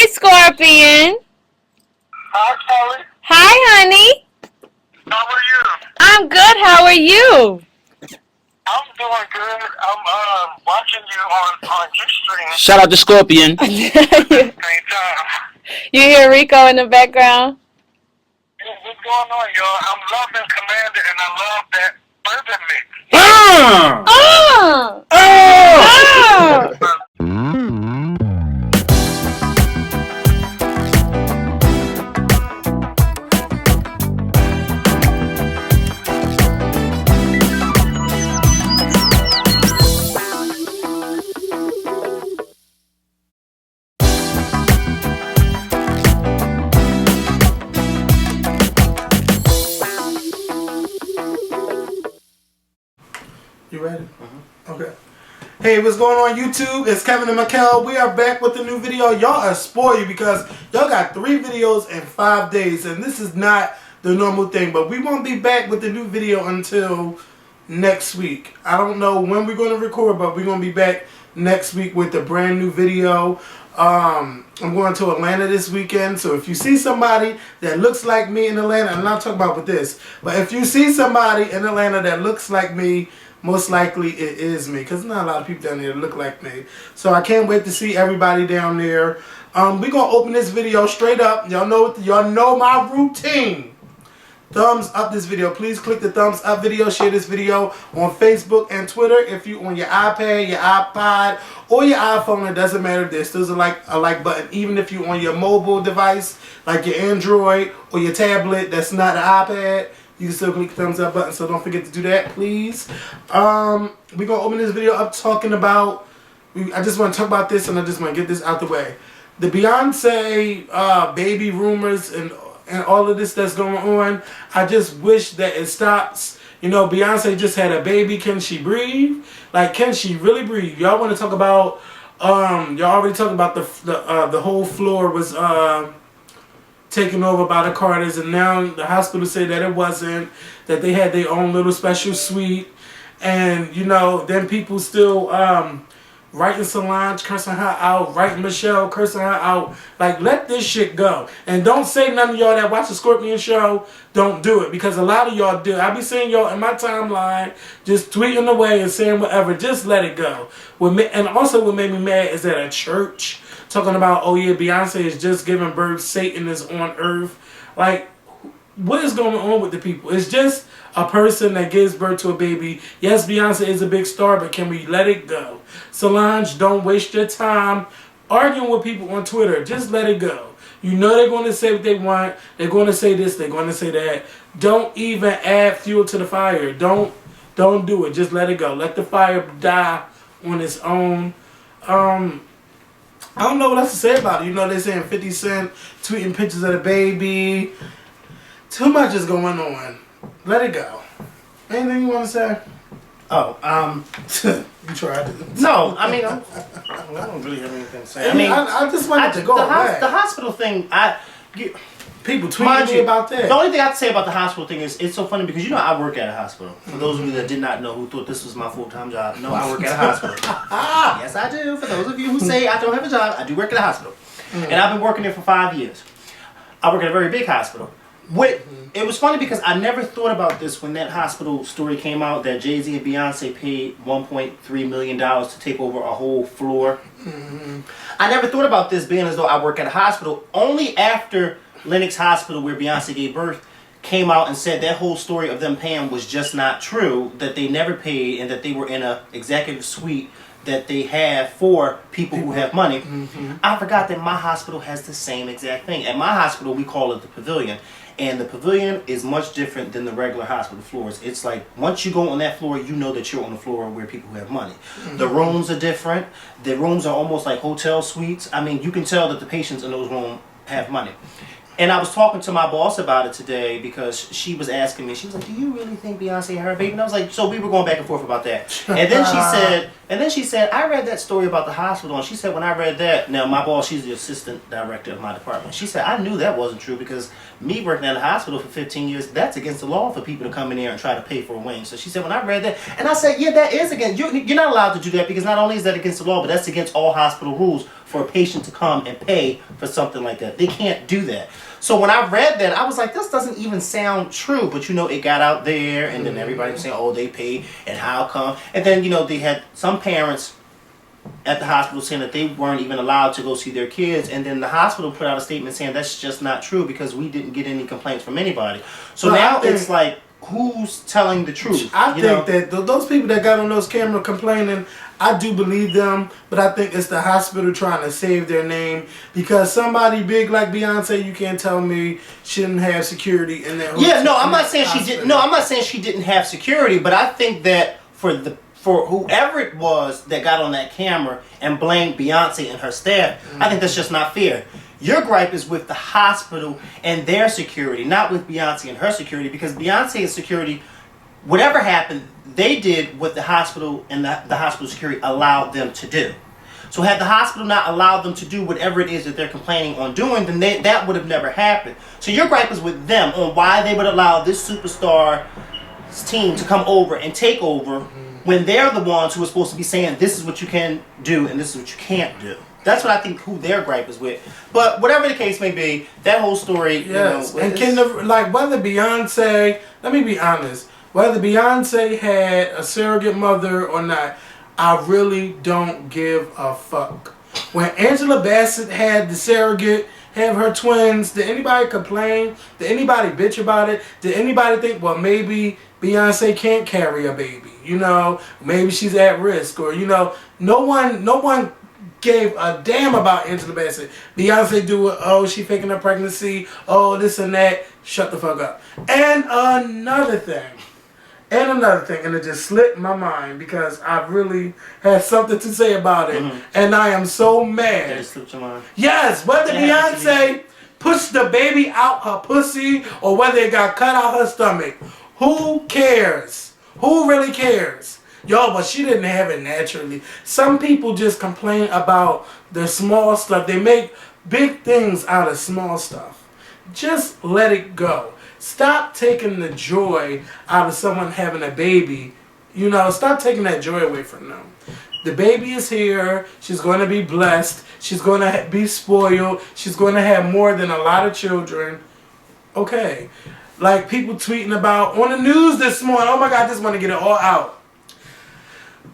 Hi, Scorpion. Hi, Kelly. Hi, honey. How are you? I'm good. How are you? I'm doing good. I'm watching you on your stream Shout out to Scorpion. at the same time. You hear Rico in the background? What's going on, y'all? I'm loving Commander, and I love that bourbon mix. Oh! You ready? Okay. Hey, what's going on YouTube? It's Kevin and Mikkel. We are back with a new video. Y'all are spoiled because y'all got 3 videos in 5 days, and this is not the normal thing. But we won't be back with the new video until next week. I don't know when we're going to record, but we're going to be back next week with a brand new video. I'm going to Atlanta this weekend, so if you see somebody that looks like me in Atlanta, I'm not talking about with this, but if you see somebody in Atlanta that looks like me, most likely it is me, because not a lot of people down there that look like me. So I can't wait to see everybody down there. We're gonna open this video straight up. Y'all know my routine. Thumbs up this video. Please click the thumbs up video. Share this video on Facebook and Twitter. If you on your iPad, your iPod, or your iPhone, it doesn't matter. There's still a like button. Even if you on your mobile device, like your Android or your tablet, that's not an iPad, you can still click the thumbs up button. So don't forget to do that, please. We're gonna open this video up talking about. I just want to talk about this, and I just want to get this out the way. The Beyonce baby rumors and all of this that's going on, I just wish that it stops. You know, Beyonce just had a baby. Can she breathe? Like, can she really breathe? Y'all want to talk about? Y'all already talked about the whole floor was taken over by the Carters, and now the hospital said that it wasn't. That they had their own little special suite, and you know, then people still writing Solange, cursing her out, writing Michelle, cursing her out. Like, let this shit go. And don't say none of y'all that watch the Scorpion show, don't do it. Because a lot of y'all do. I be seeing y'all in my timeline just tweeting away and saying whatever. Just let it go. And also what made me mad is that a church talking about, oh yeah, Beyonce is just giving birth, Satan is on earth. Like, what is going on with the people? It's just a person that gives birth to a baby. Yes, Beyonce is a big star, but can we let it go? Solange, don't waste your time arguing with people on Twitter. Just let it go. You know they're going to say what they want. They're going to say this. They're going to say that. Don't even add fuel to the fire. Don't do it. Just let it go. Let the fire die on its own. I don't know what else to say about it. You know, they're saying 50 Cent tweeting pictures of the baby. Too much is going on. Let it go. Anything you want to say? Oh, You tried to. no, I mean, I don't really have anything to say. I mean, I just wanted to go the away. hospital thing, People tweeting me about that. The only thing I have to say about the hospital thing is it's so funny because, you know, I work at a hospital. For those of you that did not know, who thought this was my full-time job, no, I work at a hospital. Yes, I do. For those of you who say I don't have a job, I do work at a hospital. And I've been working there for 5 years. I work at a very big hospital. It was funny because I never thought about this when that hospital story came out that Jay-Z and Beyonce paid $1.3 million to take over a whole floor. I never thought about this being as though I work at a hospital. Only after Lenox Hospital, where Beyonce gave birth, came out and said that whole story of them paying was just not true, that they never paid and that they were in a executive suite that they have for people who have money. I forgot that my hospital has the same exact thing. At my hospital, we call it the Pavilion. And the Pavilion is much different than the regular hospital floors. It's like, once you go on that floor, you know that you're on the floor where people who have money. The rooms are different. The rooms are almost like hotel suites. I mean, you can tell that the patients in those rooms have money. And I was talking to my boss about it today because she was asking me, she was like, do you really think Beyonce had her baby? And I was like, so we were going back and forth about that. And then she said, And then she said, I read that story about the hospital, and she said when I read that, now my boss, she's the assistant director of my department. She said, I knew that wasn't true because me working at a hospital for 15 years, that's against the law for people to come in there and try to pay for a wing. So she said, when I read that, and I said, yeah, that is against, you're not allowed to do that because not only is that against the law, but that's against all hospital rules for a patient to come and pay for something like that. They can't do that. So when I read that, I was like, this doesn't even sound true. But, you know, it got out there, and then everybody was saying, oh, they pay, and how come? And then, you know, they had some parents at the hospital saying that they weren't even allowed to go see their kids. And then the hospital put out a statement saying that's just not true because we didn't get any complaints from anybody. So now it's like, who's telling the truth? I think that those people that got on those cameras complaining, I do believe them, but I think it's the hospital trying to save their name because somebody big like Beyonce, you can't tell me she didn't have security in that. Yeah, no, I'm not saying she didn't. No, I'm not saying she didn't have security, but I think that for whoever it was that got on that camera and blamed Beyonce and her staff, I think that's just not fair. Your gripe is with the hospital and their security, not with Beyonce and her security, because Beyonce's security, whatever happened, they did what the hospital and the hospital security allowed them to do. So had the hospital not allowed them to do whatever it is that they're complaining on doing, then that would have never happened. So your gripe is with them on why they would allow this superstar team to come over and take over when they're the ones who are supposed to be saying this is what you can do and this is what you can't do. That's what I think who their gripe is with. But whatever the case may be, that whole story, yes. you know. And whether Beyonce, let me be honest, whether Beyonce had a surrogate mother or not, I really don't give a fuck. When Angela Bassett had the surrogate, have her twins, did anybody complain? Did anybody bitch about it? Did anybody think, well, maybe Beyonce can't carry a baby? You know, maybe she's at risk, or you know, no one gave a damn about Angela Bassett. Beyonce do it. Oh, she faking her pregnancy. Oh, this and that. Shut the fuck up. And another thing, and it just slipped my mind because I really had something to say about it, and I am so mad. It slipped your mind. Yes, whether Beyonce pushed the baby out her pussy or whether it got cut out her stomach, who cares? Who really cares? Yo, but she didn't have it naturally. Some people just complain about the small stuff. They make big things out of small stuff. Just let it go. Stop taking the joy out of someone having a baby. You know, stop taking that joy away from them. The baby is here. She's going to be blessed. She's going to be spoiled. She's going to have more than a lot of children. Okay. Like people tweeting about on the news this morning. Oh my God, just want to get it all out.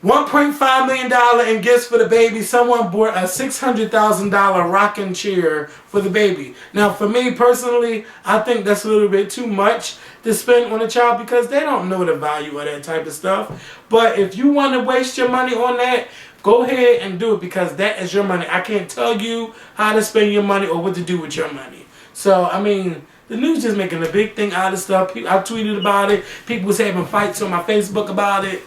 $1.5 million in gifts for the baby. Someone bought a $600,000 rocking chair for the baby. Now, for me personally, I think that's a little bit too much to spend on a child because they don't know the value of that type of stuff. But if you want to waste your money on that, go ahead and do it because that is your money. I can't tell you how to spend your money or what to do with your money. So, I mean, the news is making a big thing out of stuff. I tweeted about it. People was having fights on my Facebook about it.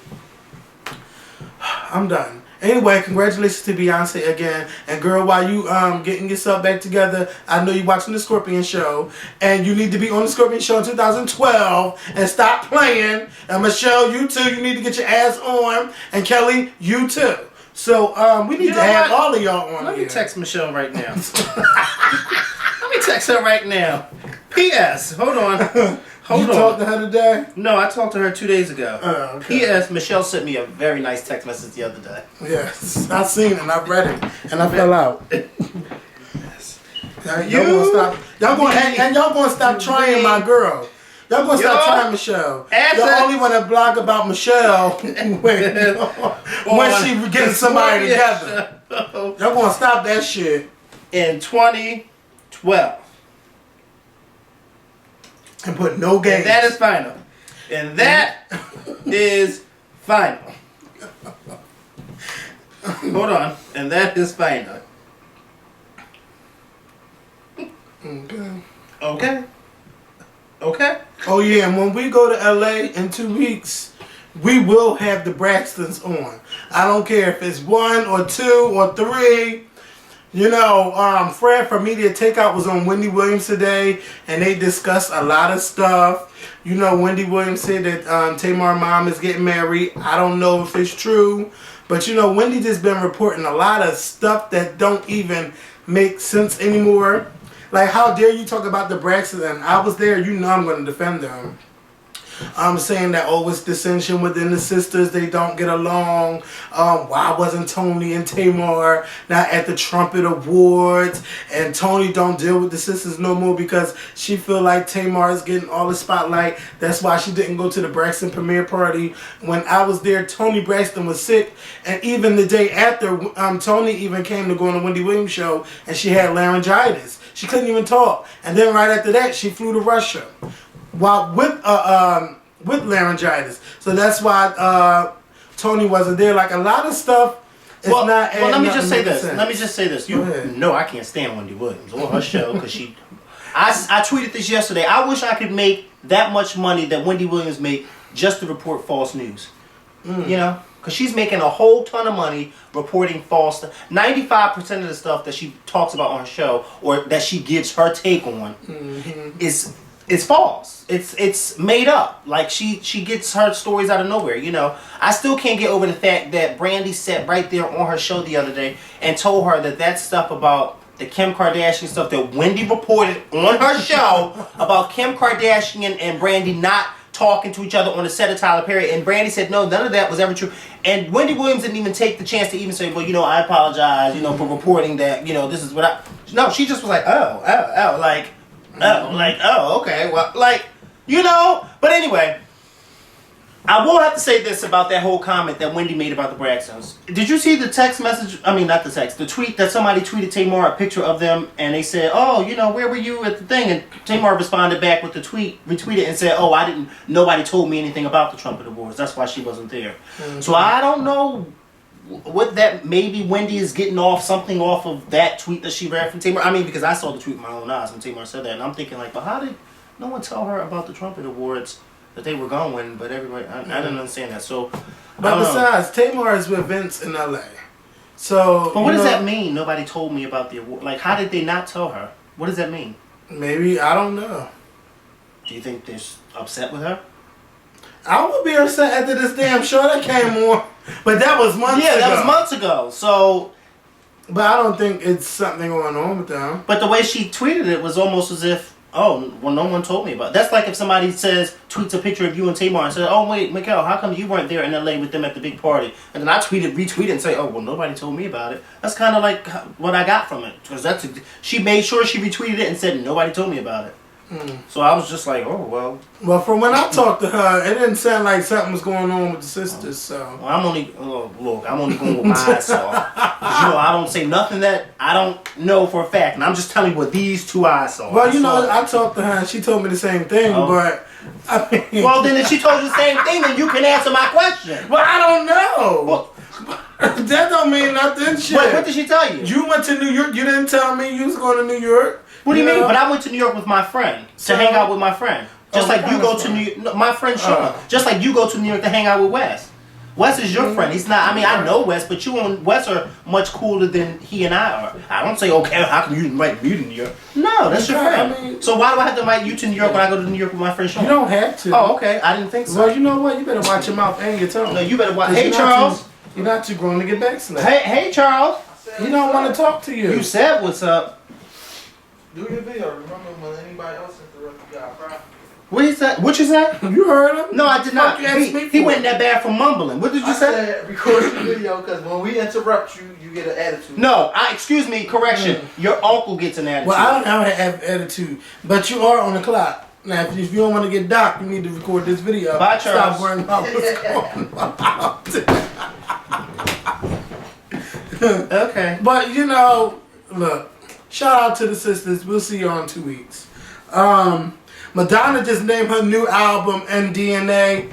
I'm done. Anyway, congratulations to Beyonce again. And girl, while you getting yourself back together, I know you're watching the Scorpion Show. And you need to be on the Scorpion Show in 2012 and stop playing. And Michelle, you too. You need to get your ass on. And Kelly, you too. So we need to have all of y'all on. Let me text Michelle right now. Let me text her right now. P.S. Hold on. You talked to her today? No, I talked to her 2 days ago. Okay. P.S. Michelle sent me a very nice text message the other day. Yes, I seen it and I read it and I fell out. Y'all gonna stop trying my girl. Y'all gonna stop trying Michelle. Y'all only want to blog about Michelle when she getting somebody together. Y'all gonna stop that shit. In 2012. And put no games. And that is final. And that is final. Hold on. And that is final. Okay. Okay. Okay. Oh yeah, and when we go to LA in 2 weeks, we will have the Braxtons on. I don't care if it's 1 or 2 or 3. You know, Fred from Media Takeout was on Wendy Williams today, and they discussed a lot of stuff. You know, Wendy Williams said that Tamar's mom is getting married. I don't know if it's true, but you know, Wendy just been reporting a lot of stuff that don't even make sense anymore. Like, how dare you talk about the Braxton? And I was there. You know I'm going to defend them. I'm saying that, oh, it's dissension within the sisters. They don't get along. Why wasn't Tony and Tamar not at the Trumpet Awards? And Tony don't deal with the sisters no more because she feel like Tamar is getting all the spotlight. That's why she didn't go to the Braxton premiere party. When I was there, Tony Braxton was sick. And even the day after, Tony even came to go on the Wendy Williams show, and she had laryngitis. She couldn't even talk. And then right after that, she flew to Russia. While with laryngitis, so that's why Tony wasn't there. Like, a lot of stuff is not. Well, let me just say this. Sense. Let me just say this. You know I can't stand Wendy Williams or her show because she. I tweeted this yesterday. I wish I could make that much money that Wendy Williams made just to report false news. You know, because she's making a whole ton of money reporting false. 95% of the stuff that she talks about on her show or that she gives her take on is false. It's made up. Like, she gets her stories out of nowhere, you know. I still can't get over the fact that Brandy sat right there on her show the other day and told her that stuff about the Kim Kardashian stuff that Wendy reported on her show about Kim Kardashian and Brandy not talking to each other on the set of Tyler Perry, and Brandy said no, none of that was ever true. And Wendy Williams didn't even take the chance to even say, well, you know, I apologize, you know, for reporting that, you know, this is what I. No, she just was like, oh, okay, well, like, you know. But anyway, I will have to say this about that whole comment that Wendy made about the Braxtons. Did you see the text message? I mean, not the text, the tweet that somebody tweeted Tamar a picture of them, and they said, oh, you know, where were you at the thing? And Tamar responded back with the tweet, retweeted, and said, oh, nobody told me anything about the Trumpet Awards. That's why she wasn't there. Mm-hmm. So I don't know what that, maybe Wendy is getting something off of that tweet that she read from Tamar. I mean, because I saw the tweet with my own eyes when Tamar said that, and I'm thinking, like, but how did no one tell her about the Trumpet Awards that they were going? But everybody, I didn't understand that. So, but besides, Tamar is with Vince in LA. So, but what does that mean? Nobody told me about the award. Like, how did they not tell her? What does that mean? Maybe, I don't know. Do you think they're upset with her? I would be upset after this damn show that came on. But that was months ago. Yeah, that was months ago. So, but I don't think it's something going on with them. But the way she tweeted it was almost as if, oh, well, no one told me about it. That's like if somebody tweets a picture of you and Tamar and says, oh, wait, Mikhail, how come you weren't there in LA with them at the big party? And then I retweet it and say, oh, well, nobody told me about it. That's kind of like what I got from it. Because she made sure she retweeted it and said, nobody told me about it. So I was just like, oh, well. Well, from when I talked to her, it didn't sound like something was going on with the sisters, so. Well, I'm only going with my eyes saw. Because, you know, I don't say nothing that I don't know for a fact. And I'm just telling you what these two eyes saw. Well, you know, I talked to her and she told me the same thing, but, I mean. Well, then if she told you the same thing, then you can answer my question. Well, I don't know. Well, that don't mean nothing, shit. What did she tell you? You went to New York. You didn't tell me you was going to New York. What do you mean? But I went to New York with my friend to hang out with my friend. Just like you go to New York. No, my friend Sean. Just like you go to New York to hang out with Wes. Wes is your friend. He's not. I mean, I know Wes, but you and Wes are much cooler than he and I are. I don't say, okay, how come you invite me to New York? No, that's your friend. I mean, so why do I have to invite you to New York when I go to New York with my friend Sean? You don't have to. Oh, okay. I didn't think so. Well, you know what? You better watch your mouth and your tongue. No, you better watch. Hey, Charles. You're not too grown to get backslapped. Hey, Charles. He don't want to talk to you. You said what's up. Do your video. Remember when anybody else interrupted you, got fired? What you said? What you said? You heard him? No, I did not. He went in that bad for mumbling. What did you say? I said record the video because when we interrupt you, you get an attitude. No, excuse me, correction. Your uncle gets an attitude. Well, I don't have an attitude, but you are on the clock. Now, if you don't want to get docked, you need to record this video. Bye, Charles. Stop worrying about what's going on. Okay. But, you know, look, shout out to the sisters. We'll see you all in 2 weeks. Madonna just named her new album MDNA.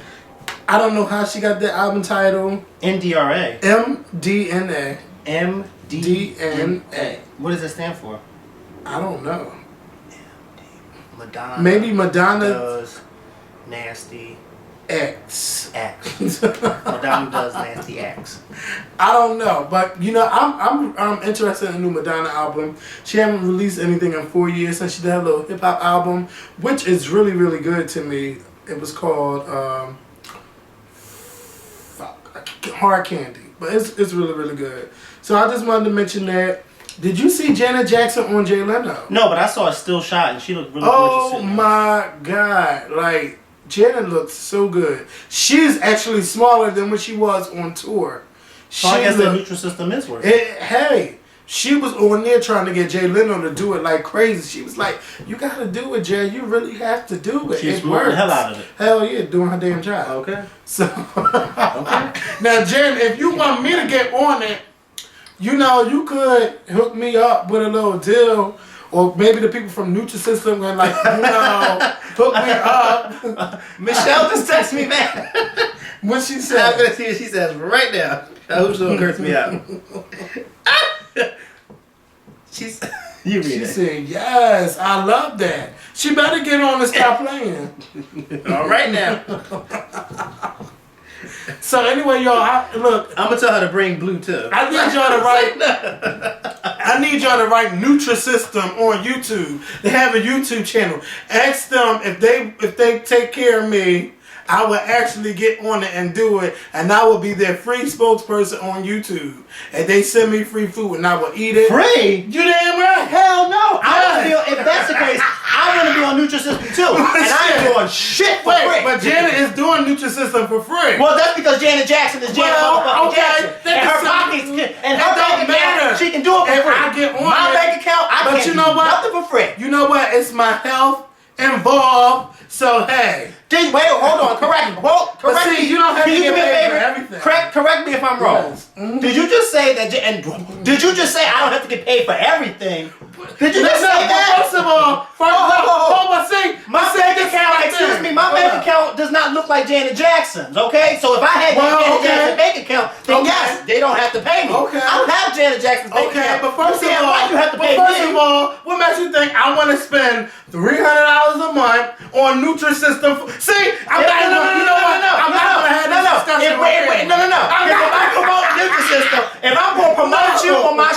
I don't know how she got the album title. NDRA. MDNA. MDNA. What does it stand for? I don't know. Madonna. Maybe Madonna does nasty X. Madonna does nasty acts. I don't know, but you know, I'm interested in a new Madonna album. She hasn't released anything in 4 years since she did a little hip hop album, which is really, really good to me. It was called Hard Candy, but it's really, really good. So I just wanted to mention that. Did you see Janet Jackson on Jay Leno? No, but I saw a still shot and she looked really Oh gorgeous. my God! Like Janet looks so good. She's actually smaller than when she was on tour. So I guess the Nutrisystem is working. Hey, she was on there trying to get Jay Leno to do it like crazy. She was like, "You gotta do it, Jay. You really have to do it. She's It working works." the hell out of it. Hell yeah, doing her damn job. Okay. So Okay. now, Jen, if you want me to get on it, you know, you could hook me up with a little deal. Or maybe the people from Nutrisystem can, like, you know, hook me up. Michelle just texted me back. What she I'm said? gonna see what she says right now. I hope she don't curse me out. She's you read She it. said, yes, I love that. She better get on and stop playing. All right now. So anyway, y'all, look, I'm gonna tell her to bring blue too. I need y'all to write. I need y'all to write Nutrisystem on YouTube. They have a YouTube channel. Ask them if they take care of me. I will actually get on it and do it, and I will be their free spokesperson on YouTube. And they send me free food, and I will eat it. Free? You damn right. Hell no! If that's the case, I want to be on Nutrisystem too, and I ain't doing shit for free. But Janet is doing Nutrisystem for free. Well, that's because Janet Jackson is Janet Well, motherfucking okay, Jackson, and her pockets, and her bank account, she can do it for if free. I get on my it. bank account, I But can't you do know what? nothing for free. You know what? It's my health involved. So hey. Wait, hold on. Correct see, me. you don't have Can to you get do me a paid for favor? everything. Correct me if I'm wrong. Yes. Mm-hmm. Did you just say that? Did you just say I don't have to get paid for everything? Did you just say that? First of all, but see, My bank account, excuse me, my bank account does not look like Janet Jackson's, okay? So if I had Janet Jackson's bank account, then yes, they don't have to pay me. Okay. I don't have Janet Jackson's bank account. But first of all, why you have to pay me? what makes you think I want to spend $300 a month on Nutrisystem? See, I'm not gonna have this discussion. Wait. No. If I promote Nutrisystem, if I'm gonna promote you on my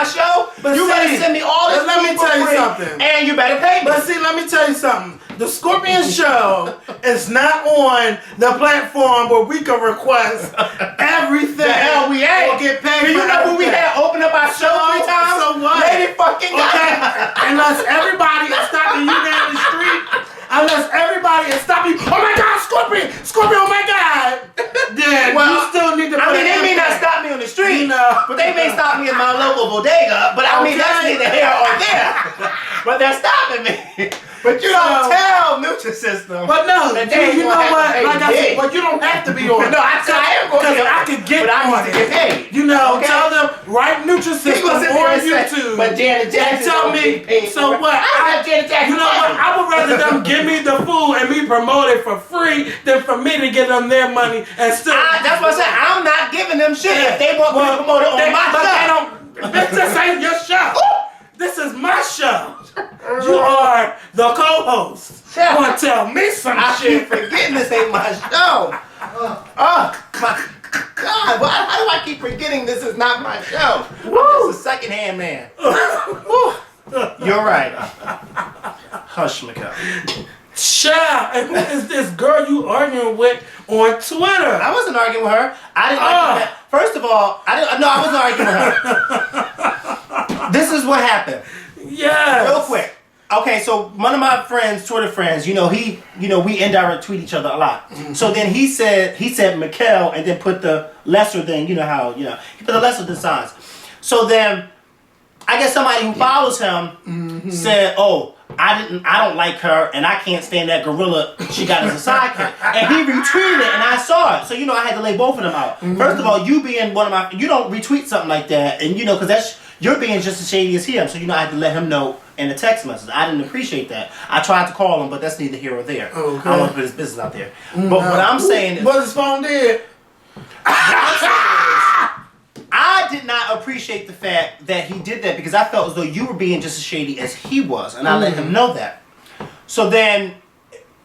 show, you better send me all this Let me food for tell you free, something. and you better pay me. But see, let me tell you something. The Scorpion Show is not on the platform where we can request everything. The hell we ain't. Or get paid. Do you know who we had open up our show 3 times? So what? Lady fucking Okay, God. unless everybody is stopping you down the street. Unless everybody is stopping. Oh my God, Scorpion! Oh my God! Then you still need to. They may not stop me on the street, but they may stop me in my local bodega. But I mean, that's neither here or there. But they're stopping me. But you don't tell Nutrisystem. But no, that you know what? Like I said, me. but you don't have to be on. No, I am going to. Because I could get but I on need to get paid. You know, Okay? tell them write Nutrisystem on YouTube. But Janet Jackson. Tell me. So what? I have Janet Jackson. You know what? I would rather them give me the food and me promote it for free than for me to give them their money and still. That's what I said. I'm not giving them shit if they want me to promote it on my show. But they don't. This ain't your show. This is my show. You are the co-host. You want to tell me some I shit? keep forgetting this ain't my show. Oh my God! How do I keep forgetting this is not my show? I'm just a secondhand man. You're right. Hush, Mikkel. Child, and who is this girl you arguing with on Twitter? I wasn't arguing with her. I didn't like that. First of all, I wasn't arguing with her. This is what happened. Yes. Real quick. Okay, so one of my friends, Twitter friends, we indirect tweet each other a lot. Mm-hmm. So then he said Mikkel and then put the lesser than, he put the lesser than signs. So then I guess somebody who follows him said, "Oh, I don't like her and I can't stand that gorilla she got as a sidekick." And he retweeted it and I saw it. So I had to lay both of them out. Mm-hmm. First of all, you being one of my, you don't retweet something like that, and because you're being just as shady as him. So I had to let him know in a text message. I didn't appreciate that. I tried to call him, but that's neither here or there. Okay. I don't want to put his business out there. But what I'm saying is, what his phone did? I did not appreciate the fact that he did that because I felt as though you were being just as shady as he was, and I let him know that. So then,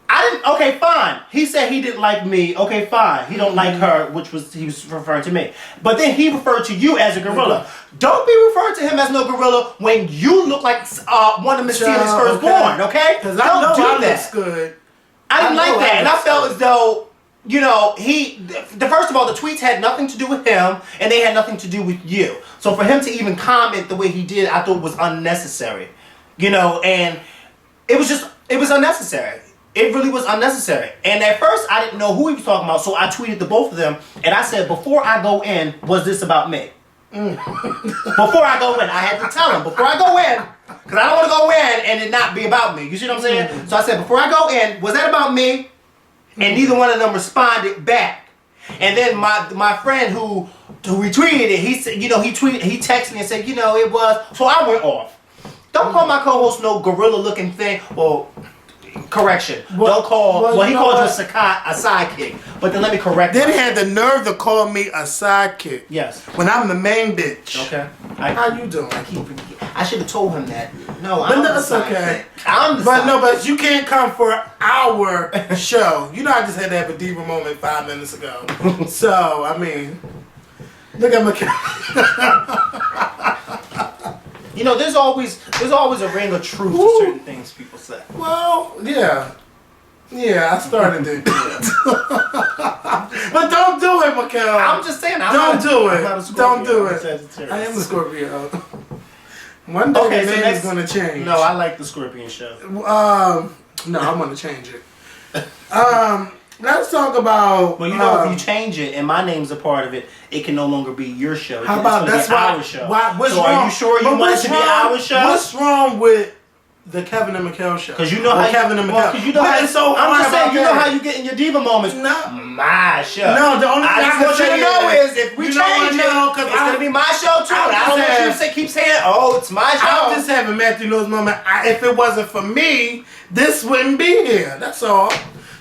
I Okay, fine. He said he didn't like me. Okay, fine. He don't like her, which was he was referring to me. But then he referred to you as a gorilla. Don't be referring to him as no gorilla when you look like one of Miss Tina's firstborn. Okay? Because I know do that. Looks good. I didn't like that, and I felt as though. You know, first of all, the tweets had nothing to do with him, and they had nothing to do with you. So for him to even comment the way he did, I thought was unnecessary. You know, and it was unnecessary. It really was unnecessary. And at first, I didn't know who he was talking about, so I tweeted to both of them, and I said, before I go in, was this about me? Before I go in, I had to tell him, before I go in, because I don't want to go in and it not be about me. You see what I'm saying? So I said, before I go in, was that about me? And neither one of them responded back. And then my friend who retweeted it, he said, you know, he texted me and said, you know, it was. So I went off. Don't call my co-host no gorilla looking thing. Well, correction. Don't call. Well, he called you a sidekick. But then let me correct. Then he had the nerve to call me a sidekick. Yes. When I'm the main bitch. Okay. How you doing? I should have told him that. No, but that's okay. But you can't come for our show. You know, I just had to have a diva moment 5 minutes ago. So I mean, look at my. You know, there's always a ring of truth to certain things people say. Well, yeah, I started it. But don't do it, Mikhail. I'm just saying. Don't do it. Don't do it. Sagittarius. I am a Scorpio. One day the name is going to change. No, I like the Scorpion show. No, I'm going to change it. Let's talk about. Well, you know, if you change it and my name's a part of it, it can no longer be your show. How about that's our show? What's so wrong? Are you sure you want it to be our show? What's wrong with the Kevin and Mikhail show? Because you know how Kevin and Mikhail. Because you know how. So I'm just saying, you know how you get in your diva moments. No, my show. No, the only thing I want you to know is if we change it, it's gonna be my show too. I don't want you to keep saying, "Oh, it's my show." I'm just having Matthew Knows moment. If it wasn't for me, this wouldn't be here. That's all.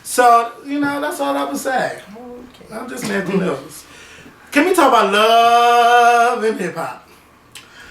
So you know, that's all I would say. Okay. I'm just Matthew Knows. Can we talk about love and hip hop?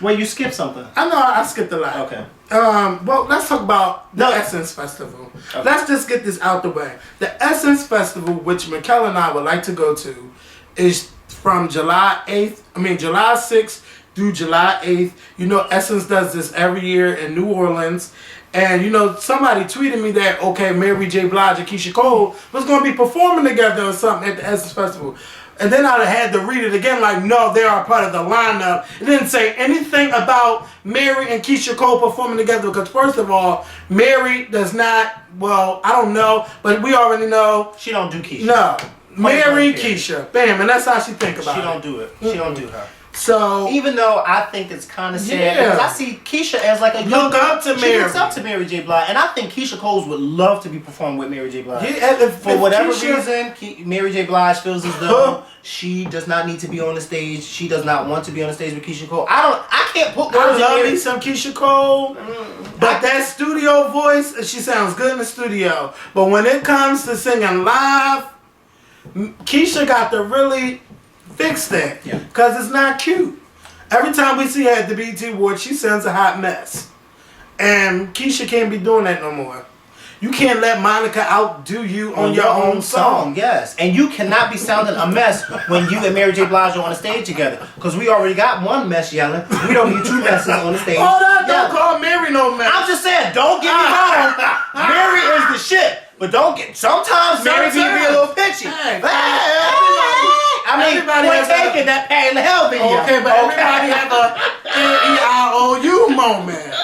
Well, you skipped something. I know I skipped a lot. Okay. Well, let's talk about the Essence Festival. Okay. Let's just get this out the way. The Essence Festival, which Mikhail and I would like to go to, is from July 6th through July 8th. You know, Essence does this every year in New Orleans. And, you know, somebody tweeted me that, okay, Mary J. Blige and Keisha Cole was going to be performing together or something at the Essence Festival. And then I had to read it again like, no, they are part of the lineup. It didn't say anything about Mary and Keisha Cole performing together because, first of all, Mary does not, well, I don't know, but we already know. She don't do Keisha. No. Mary, Keisha. Bam, and that's how she think about it. She don't do it. She don't do her. So even though I think it's kind of sad because I see Keisha as like a She looks up to Mary J. Blige, and I think Keisha Cole would love to be performing with Mary J. Blige. Yeah, for whatever reason, Mary J. Blige feels as though she does not need to be on the stage. She does not want to be on the stage with Keisha Cole. I can't put words in I love me some Keisha Cole, but that studio voice, she sounds good in the studio. But when it comes to singing live, Keisha got to really fix that, because it's not cute. Every time we see her at the BET Awards, she sounds a hot mess. And Keisha can't be doing that no more. You can't let Monica outdo you on your own song. Yes, and you cannot be sounding a mess when you and Mary J. Blige are on the stage together. Because we already got one mess yelling. We don't need two messes on the stage. Don't call Mary no mess. I'm just saying, don't get me wrong. Mary is the shit. But sometimes Mary be a little pitchy. I mean, we're taking that pain to hell video. Okay, but everybody have a N-E-I-O-U moment.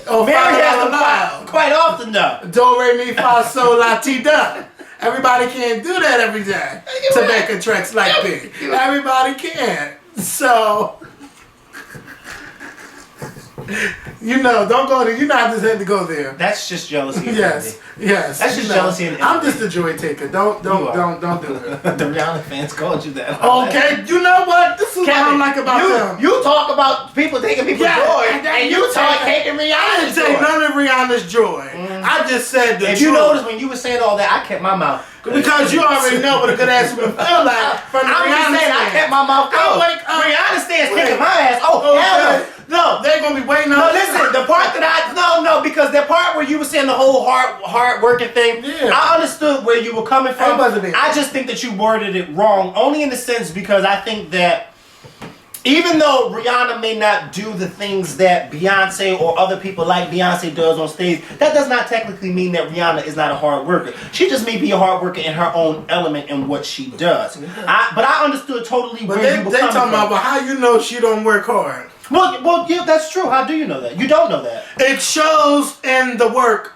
Mary has them quite often though. Do, re, mi, fa, sol, la, ti, da. Everybody can't do that every day to make a tracks like this. Everybody can't. So, you know, don't go there. You not just had to go there. That's just jealousy. Yes. That's just jealousy. I'm just a joy taker. Don't do it. The Rihanna fans called you that. Okay, you know what? This is what I like about them. You talk about people taking people's joy, and you talk taking Rihanna's joy. I didn't take none of Rihanna's joy. I just said the If joy. you notice when you were saying all that, I kept my mouth. Because you already know what a good ass woman feel like from the I'm Rihanna just saying, I kept my mouth closed. Rihanna stands kicking my ass. Oh, hell no. No, They're gonna be waiting on. no, listen. The part that because the part where you were saying the whole hard working thing, Yeah. I understood where you were coming from. Everybody's I just think that you worded it wrong, only in the sense because I think that even though Rihanna may not do the things that Beyonce or other people like Beyonce does on stage, that does not technically mean that Rihanna is not a hard worker. She just may be a hard worker in her own element in what she does. But I understood totally But where you were they coming talking from. about, well, how you know she don't work hard? Well, yeah, that's true. How do you know that? You don't know that. It shows in the work.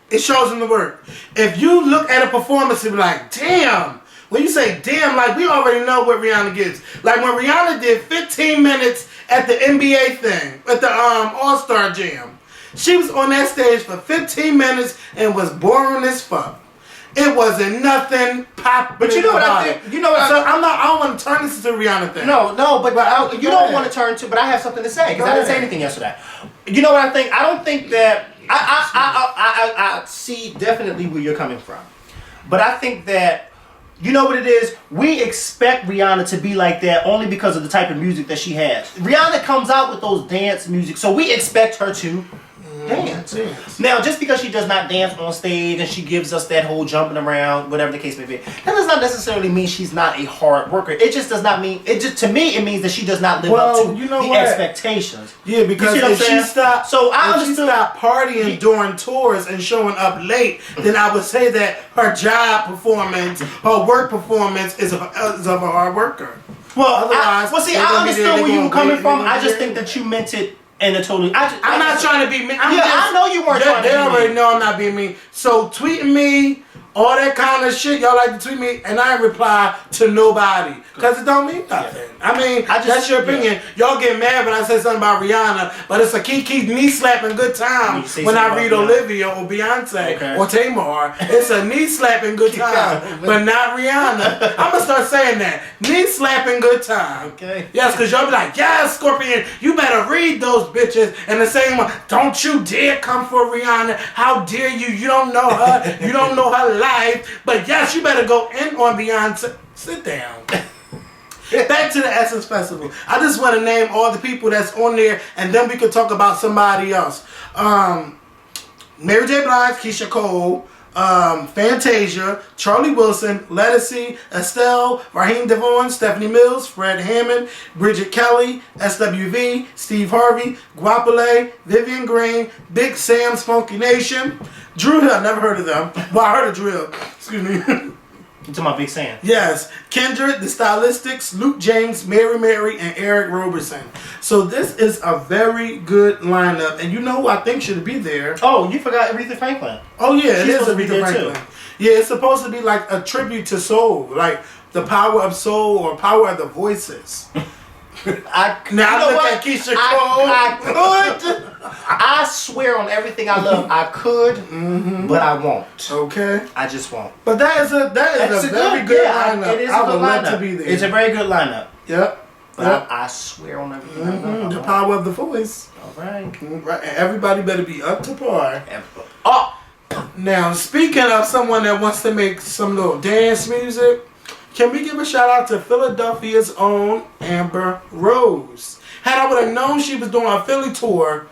It shows in the work. If you look at a performance and be like, damn. When you say damn, like we already know what Rihanna gets. Like when Rihanna did 15 minutes at the NBA thing, at the All-Star Jam. She was on that stage for 15 minutes and was boring as fuck. It wasn't nothing popping. But you know what about I think? it. You know what So I don't want to turn this into a Rihanna thing. No, but you go don't ahead. want to turn to. But I have something to say because Go I didn't say ahead. anything yesterday. You know what I think? I don't think that I see definitely where you're coming from, but I think that. You know what it is? We expect Rihanna to be like that only because of the type of music that she has. Rihanna comes out with those dance music, so we expect her to dance. Now, just because she does not dance on stage and she gives us that whole jumping around, whatever the case may be, that does not necessarily mean she's not a hard worker. It just does not mean, to me, it means that she does not live up to the expectations. Yeah, because You see what if I'm she saying? stopped, So I if she understood. stopped partying during tours and showing up late, then I would say that her job performance, her work performance is of a hard worker. Well, Otherwise, see, they're I gonna be there, understood where they you were gonna coming wait, from. they I gonna just be think there. that you meant it in a totally. I'm not trying to be mean. I know you weren't trying to be They already mean. know I'm not being mean. So tweeting me, all that kind of shit, y'all like to tweet me, and I reply to nobody. Because it don't mean nothing. I mean, that's your opinion. Y'all get mad when I say something about Rihanna, but it's a Kiki knee-slapping good time when I read Olivia or Beyonce or Tamar. It's a knee-slapping good time, but not Rihanna. I'm going to start saying that. Knee-slapping good time. Okay. Yes, because y'all be like, yes, Scorpion, you better read those bitches. And the same one, don't you dare come for Rihanna. How dare you? You don't know her. You don't know her life. But yes, you better go in on Beyonce. Sit down. Back to the Essence Festival. I just want to name all the people that's on there, and then we could talk about somebody else. Mary J. Blige, Keisha Cole, Fantasia, Charlie Wilson, Lettucey, Estelle, Raheem DeVaughn, Stephanie Mills, Fred Hammond, Bridget Kelly, SWV, Steve Harvey, Guapole, Vivian Green, Big Sam's Funky Nation, Drew Hill, never heard of them. Well, I heard of Drew Hill. Excuse me. You talking about Big Sam? Yes. Kendrick, The Stylistics, Luke James, Mary, and Eric Roberson. So this is a very good lineup. And you know who I think should be there? Oh, you forgot Aretha Franklin. Oh, yeah, She's it is supposed to be Aretha there, Franklin. too. Yeah, it's supposed to be like a tribute to soul. Like the power of soul or power of the voices. Now look at Keisha Cole. I could. I swear on everything I love, I could, but I won't. Okay. I just won't. But that is a very good lineup. It is I a good would love lineup. to be there. It's a very good lineup. Yep. But I swear on everything I love. The power of the voice. All right. Right. And everybody better be up to par. Oh, Now, speaking of someone that wants to make some little dance music, can we give a shout out to Philadelphia's own Amber Rose? Had I would have known she was doing a Philly tour,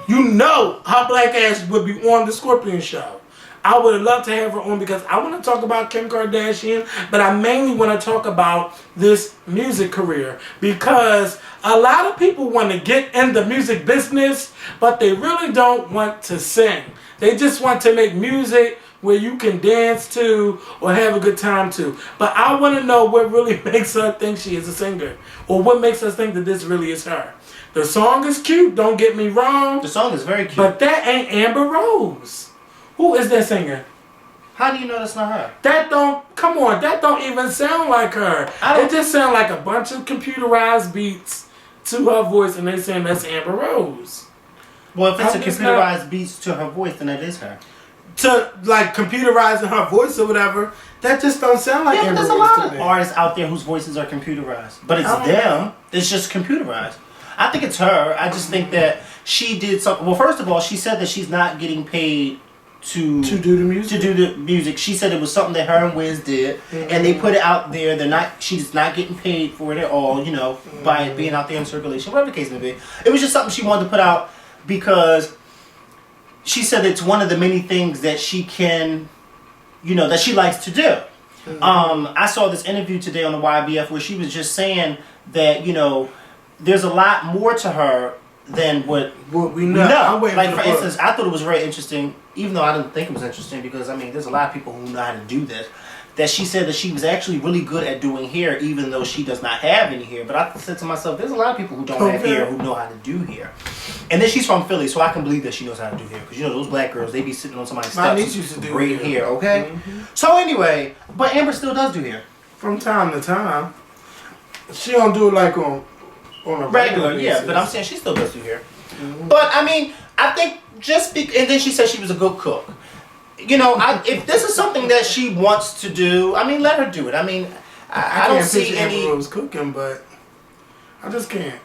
you know her black ass would be on the Scorpion show. I would have loved to have her on because I want to talk about Kim Kardashian, but I mainly want to talk about this music career because a lot of people want to get in the music business, but they really don't want to sing. They just want to make music where you can dance to or have a good time to. But I want to know what really makes her think she is a singer, or what makes us think that this really is her. The song is cute, don't get me wrong, the song is very cute. but that ain't Amber Rose. Who is that singer? How do you know that's not her? That don't even sound like her. It just sound like a bunch of computerized beats to her voice, and they saying that's Amber Rose. Well, if it's a How does computerized beats to her voice, then it is her. To like computerizing her voice or whatever, that just don't sound like Yeah, but Amber there's a Rose lot to of me. artists out there whose voices are computerized. But it's I don't them. It's just computerized. I think it's her. I just think that she did something. Well, first of all, she said that she's not getting paid to do the music. She said it was something that her and Wiz did, and they put it out there. She's not getting paid for it at all, by it being out there in circulation, whatever the case may be. It was just something she wanted to put out because she said it's one of the many things that she can, that she likes to do. I saw this interview today on the YBF where she was just saying that, there's a lot more to her than what we know. I'm waiting like, for instance, I thought it was very interesting, even though I didn't think it was interesting, because, there's a lot of people who know how to do this, that she said that she was actually really good at doing hair, even though she does not have any hair. But I said to myself, there's a lot of people who don't have hair who know how to do hair. And then she's from Philly, so I can believe that she knows how to do hair. Because, those black girls, they be sitting on somebody's steps. My niece used to do braid hair, okay? So anyway, but Amber still does do hair. From time to time. She don't do it like on a regular, basis. yeah, but I'm saying she still does do hair. But I think and then she said she was a good cook. If this is something that she wants to do, let her do it. I don't see any. Amber Rose cooking, but I just can't.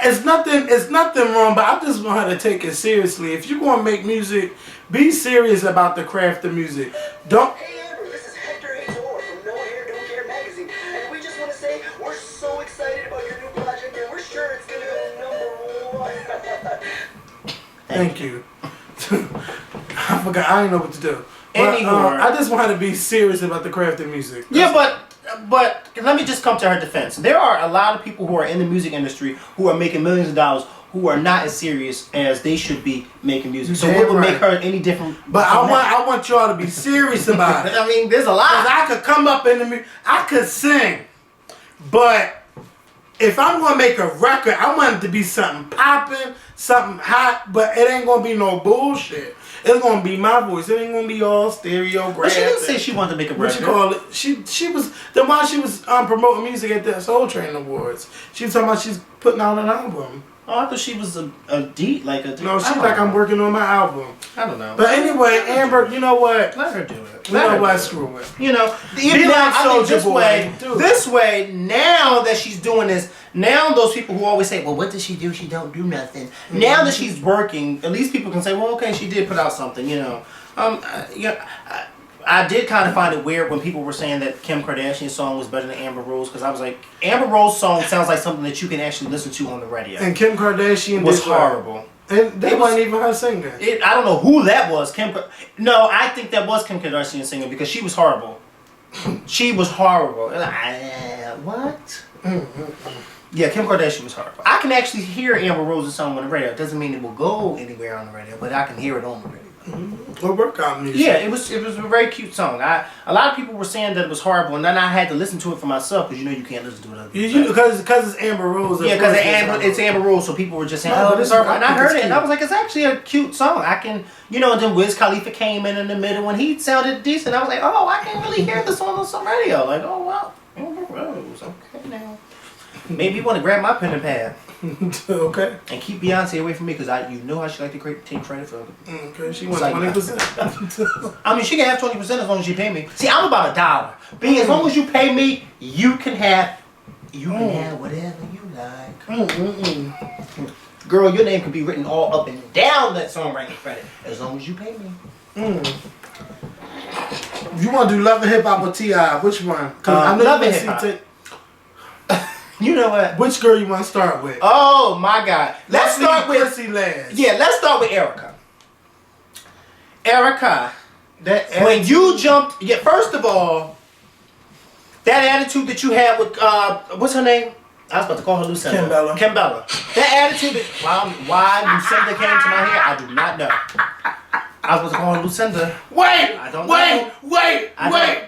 It's nothing wrong, but I just want her to take it seriously. If you want to make music, be serious about the craft of music. Don't. Hey Amber, this is Hector Hayes Orr from No Hair Don't Care magazine, and we just want to say we're so excited about your new project, and we're sure it's gonna go #1. Thank you. I forgot. I didn't know what to do. But, Anymore. I just want her to be serious about the craft of music. Yeah, but let me just come to her defense. There are a lot of people who are in the music industry who are making millions of dollars who are not as serious as they should be making music. So what would make her any different? But I want y'all to be serious about it. There's a lot. Cause I could come up in the music, I could sing, but if I'm gonna make a record, I want it to be something popping, something hot, but it ain't gonna be no bullshit. It's gonna be my voice. It ain't gonna be all stereographed. But she didn't say she wanted to make a record. What you call it? She was then while she was promoting music at the Soul Train Awards. She was talking about she's putting out an album. Oh, I thought she was a D. No, she's like, I'm working on my album. I don't know. But anyway, Amber, you know what? Let her do it. You know what? Screw it. Be like Soulja Boy. This way, now that she's doing this, now those people who always say, well, what does she do? She don't do nothing. Now that she's working, at least people can say, well, okay, she did put out something, I did kind of find it weird when people were saying that Kim Kardashian's song was better than Amber Rose, because I was like, Amber Rose's song sounds like something that you can actually listen to on the radio. And Kim Kardashian was horrible. And that wasn't even her singing. I don't know who that was. No, I think that was Kim Kardashian singing because she was horrible. She was horrible. What? Yeah, Kim Kardashian was horrible. I can actually hear Amber Rose's song on the radio. It doesn't mean it will go anywhere on the radio, but I can hear it on the radio. Or workout music. Yeah, it was a very cute song. A lot of people were saying that it was horrible, and then I had to listen to it for myself because you can't listen to it. Because it's Amber Rose. Yeah, because it's Amber Rose, so people were just saying, "Oh, it's horrible." And I heard it, and I was like, "It's actually a cute song." I can, and then Wiz Khalifa came in the middle, and he sounded decent. I was like, "Oh, I can really hear this on some radio." Like, "Oh wow, Amber Rose, okay now." Maybe you want to grab my pen and pad. Okay. And keep Beyonce away from me because how she like to take credit for it. Okay, she wants 20%. She can have 20% as long as you pay me. See, I'm about $1. As long as you pay me, you can have whatever you like. Girl, your name can be written all up and down that songwriting credit as long as you pay me. You want to do Love and Hip Hop or T.I.? Which one? I know Love and Hip Hop. You know what? Which girl you want to start with? Oh my God! Let's start with Chrissy last. Yeah, let's start with Erica. Erica, when you jumped, first of all, that attitude that you had with what's her name? I was about to call her Lucinda. Kimbella. That attitude that why Lucinda came to my head, I do not know. I was about to call her Lucinda. Wait!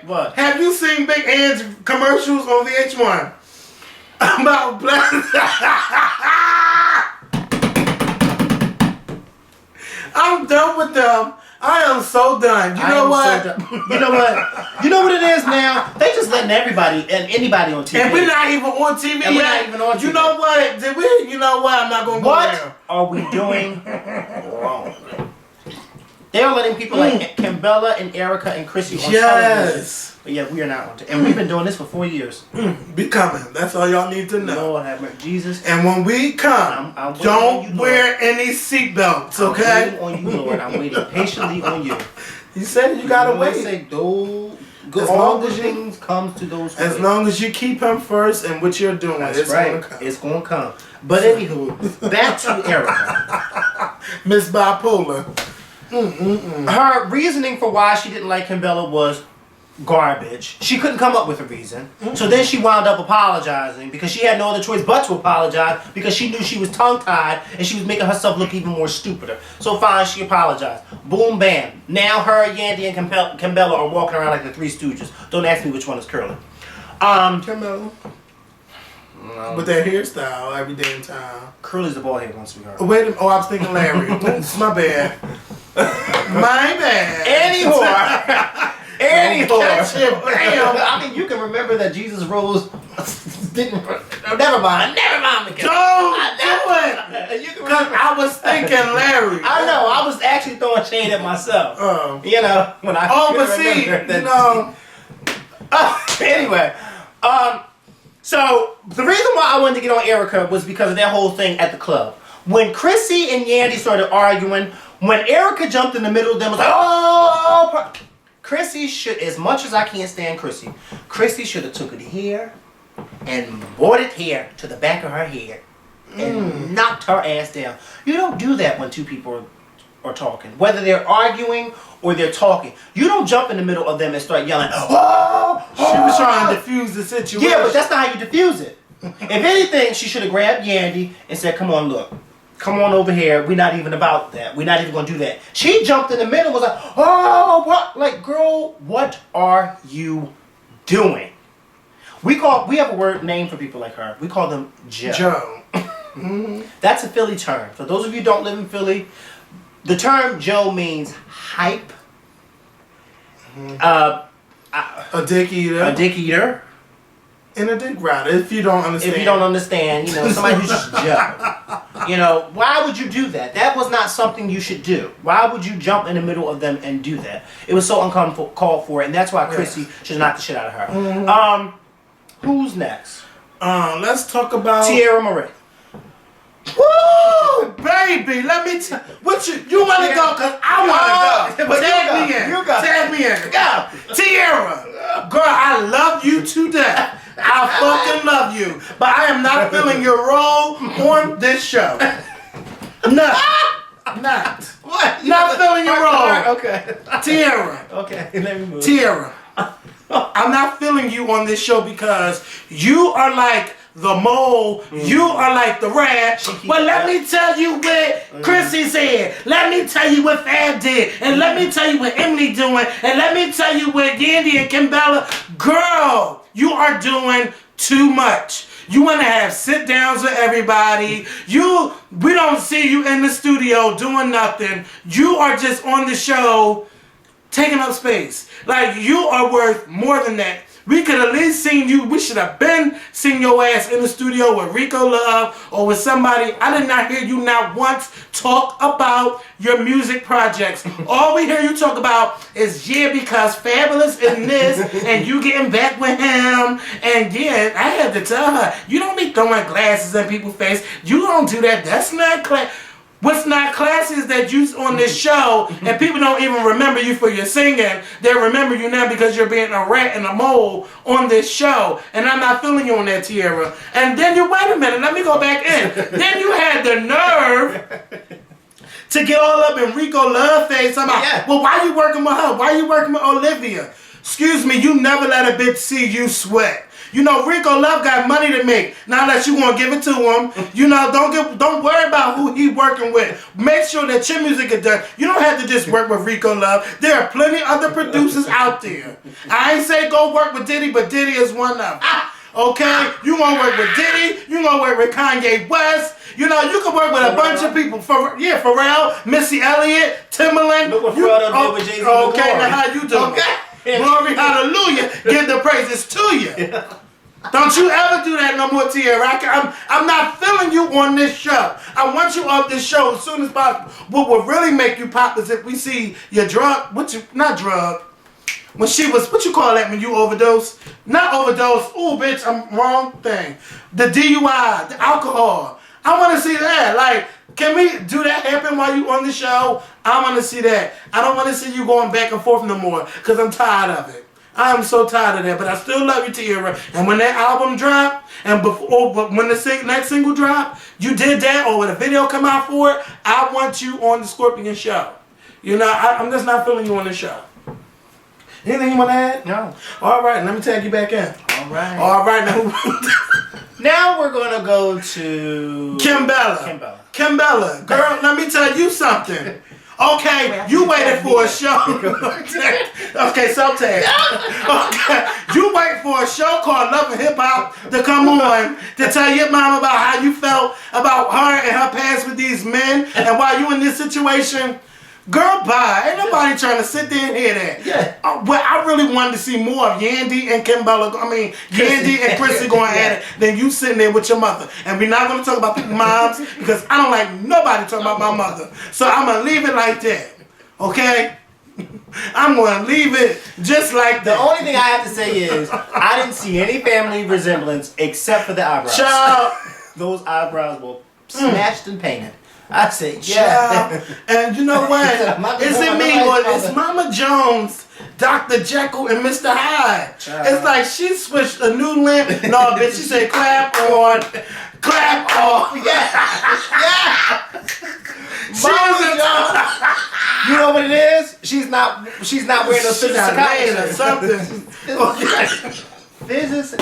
What? Have you seen Big Ann's commercials on VH1? About black. I'm done with them. I am so done. You know what? You know what it is now? They just letting everybody and anybody on TV. And we're not even on TV yet. We're not even on TV. You know what? Did we? You know what? I'm not going to go there. What are we doing wrong? They are letting people like Kimbella and Erica and Chrissy on television But yeah, we are not on tour. And we've been doing this for 4 years. Be coming. That's all y'all need to know. Lord have mercy. Jesus. And when we come, I'm waiting on don't you, wear any seatbelts, I'm okay? waiting on you, Lord. I'm waiting patiently on you. You said you gotta Lord wait. say, all long good as you- things comes to those who As wait. long as you keep him first and what you're doing, That's it's right. gonna come. It's gonna come. But anywho, back to Erica. Miss Bipolar. Her reasoning for why she didn't like Kimbella was garbage. She couldn't come up with a reason. So then she wound up apologizing because she had no other choice but to apologize because she knew she was tongue-tied and she was making herself look even more stupider. So fine, she apologized. Boom, bam. Now her, Yandy, and Kimbella are walking around like the Three Stooges. Don't ask me which one is curly. Carmelo. With that hairstyle every damn time. Curly's the bald head one, sweetheart. Wait a minute. Oh, I was thinking Larry. Oops, my bad. My bad. Catch him, bam. I mean, you can remember that Jesus rose. Didn't. Never mind, Miguel. Don't do it. You can Because remember. I was thinking Larry. I know. I was actually throwing shade at myself. You know when I. Oh, but couldn't see, remember that- you know. Anyway, so the reason why I wanted to get on Erica was because of that whole thing at the club. When Chrissy and Yandy started arguing, when Erica jumped in the middle of them, was like, oh, Chrissy should, as much as I can't stand Chrissy, Chrissy should have took it here and brought it here to the back of her head and knocked her ass down. You don't do that when two people are talking, whether they're arguing or they're talking. You don't jump in the middle of them and start yelling, oh! She was trying to defuse the situation. Yeah, but that's not how you diffuse it. If anything, she should have grabbed Yandy and said, come on, look. Come on over here. We're not even about that. We're not even going to do that. She jumped in the middle and was like, oh, what? Like, girl, what are you doing? We have a word name for people like her. We call them Joe. Joe. That's a Philly term. For those of you who don't live in Philly, the term Joe means hype, A dick eater. a dick eater. And a dick rider, if you don't understand. If you don't understand, you know, somebody who's just Joe. You know, why would you do that? That was not something you should do. Why would you jump in the middle of them and do that? It was so uncalled for, and that's why Chrissy should knock the shit out of her. Who's next? Let's talk about Tierra Marie. Woo, baby, let me what you want to go because I want to go. But Tag me in. you go. Tag me in. Go. Tierra, girl, I love you to death. I fucking love you, but I am not filling your role on this show. Not. What? Not filling your role. Okay. Tierra. Okay, let me move. Tierra, I'm not feeling you on this show because you are like the mole, you are like the rat. But let me tell you what Chrissy said. Let me tell you what Fab did. And let me tell you what Emily doing. And let me tell you what Yandy and Kimbella. Girl, you are doing too much. You want to have sit downs with everybody. We don't see you in the studio doing nothing. You are just on the show taking up space. Like, you are worth more than that. We could at least seen you. We should have been seeing your ass in the studio with Rico Love or with somebody. I did not hear you not once talk about your music projects. All we hear you talk about is, yeah, because Fabulous in this and you getting back with him. And yeah, I had to tell her, you don't be throwing glasses in people's face. You don't do that. That's not class. What's not classy is that you on this show and people don't even remember you for your singing. They remember you now because you're being a rat and a mole on this show. And I'm not feeling you on that, Tierra. And then wait a minute, let me go back in. Then you had the nerve to get all up in Rico Love face. I'm like, well, why you working with her? Why you working with Olivia? Excuse me, you never let a bitch see you sweat. You know, Rico Love got money to make. Not unless you want to give it to him. You know, don't worry about who he working with. Make sure that your music is done. You don't have to just work with Rico Love. There are plenty other producers out there. I ain't say go work with Diddy, but Diddy is one of them. Okay? You want to work with Diddy. You want to work with Kanye West. You know, you can work with a bunch of people. Pharrell, Missy Elliott, Timbaland. Look what Pharrell done did with Jay-Z. Okay, now how you doing? Okay. Glory, hallelujah. Give the praises to you. Don't you ever do that no more, Tierra. I'm not feeling you on this show. I want you off this show as soon as possible. What will really make you pop is if we see your drug, when she was, what you call that when you overdose? Not overdose. Ooh, bitch, I'm wrong thing. The DUI, the alcohol. I want to see that. Like, can we do that happen while you on the show? I want to see that. I don't want to see you going back and forth no more because I'm tired of it. I am so tired of that, but I still love you, Tiara. And when that album dropped, and before, when the next single dropped, you did that, or when a video come out for it, I want you on the Scorpion show. You know, I'm just not feeling you on the show. Anything you want to add? No. All right, let me tag you back in. All right. All right, now. Now we're gonna go to Kimbella. Kimbella, girl, let me tell you something. Okay, you waited for a show. Okay, subtag. Okay, you wait for a show called Love and Hip Hop to come on to tell your mom about how you felt about her and her past with these men and why you in this situation. Girl, bye. Ain't nobody trying to sit there and hear that. Yeah. But I really wanted to see more of Yandy and Kimbella. Yandy and Chrissy going at it than you sitting there with your mother. And we're not going to talk about people's moms because I don't like nobody talking about my mother. So I'm going to leave it like that. Okay? I'm going to leave it just like that. The only thing I have to say is I didn't see any family resemblance except for the eyebrows. Child. Those eyebrows were snatched and painted. I said, yeah. Child. And you know what? Is it me or it's Mama Jones, Dr. Jekyll, and Mr. Hyde? Child. It's like she switched a new lamp. No, bitch, she said clap on, clap off. Yeah. Mama Jones. You know what it is? She's not wearing no She's scissors not to laying or something. Okay. Scissors.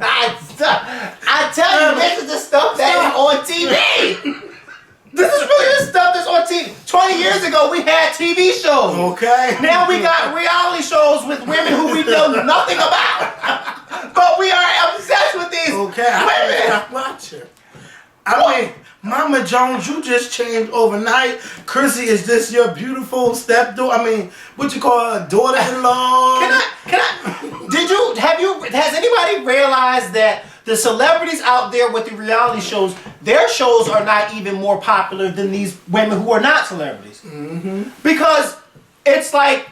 I tell you, this is the stuff that is on TV. This is really the stuff that's on TV. 20 years ago, we had TV shows. Okay. Now we got reality shows with women who we know nothing about. But we are obsessed with these women. I watch it. I mean, Mama Jones, you just changed overnight. Chrissy, is this your beautiful stepdaughter? I mean, what you call her, daughter-in-law? Has anybody realized that the celebrities out there with the reality shows, their shows are not even more popular than these women who are not celebrities? Mm-hmm. Because it's like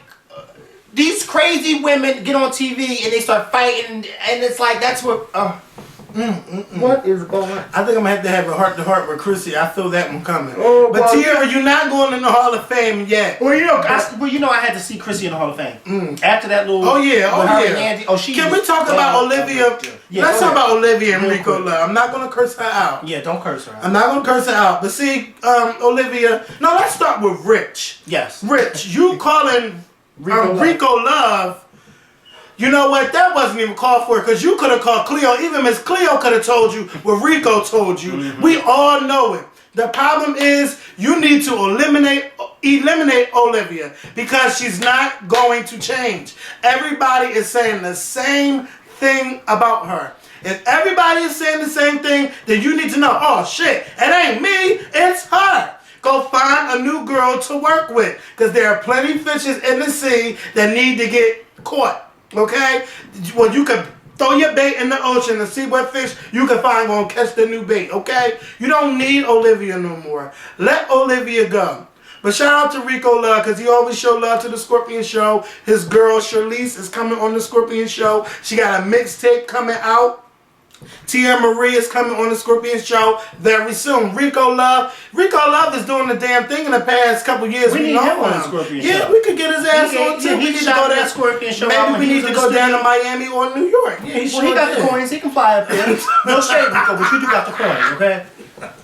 these crazy women get on TV and they start fighting, and it's like that's what. What is going on? I think I'm going to have a heart-to-heart with Chrissy. I feel that one coming. Oh, but Tiara, you're not going in the Hall of Fame yet. Well, I had to see Chrissy in the Hall of Fame. After that little... Oh, yeah. Can we talk about Olivia? Yeah, let's talk about Olivia and Rico Love. I'm not going to curse her out. Yeah, don't curse her out. I'm not going to curse her out. But see, Olivia... No, let's start with Rich. Yes. Rich, you calling Rico Love... You know what? That wasn't even called for, because you could have called Cleo. Even Miss Cleo could have told you what Rico told you. Mm-hmm. We all know it. The problem is you need to eliminate Olivia because she's not going to change. Everybody is saying the same thing about her. If everybody is saying the same thing, then you need to know, oh shit, it ain't me, it's her. Go find a new girl to work with, because there are plenty fishes in the sea that need to get caught. Okay? Well, you can throw your bait in the ocean and see what fish you can find going to catch the new bait. Okay? You don't need Olivia no more. Let Olivia go. But shout out to Rico Love, because he always show love to the Scorpion Show. His girl, Charlize, is coming on the Scorpion Show. She got a mixtape coming out. Tia Marie is coming on the Scorpion Show very soon. Rico Love is doing the damn thing in the past couple years. We need him on the Scorpion Show. Yeah, we could get his ass on too. We need to go to Scorpion Show. Maybe we need to go down to Miami or New York. Yeah, he got the coins. He can fly up there. No shade, Rico, but you do got the coins, okay?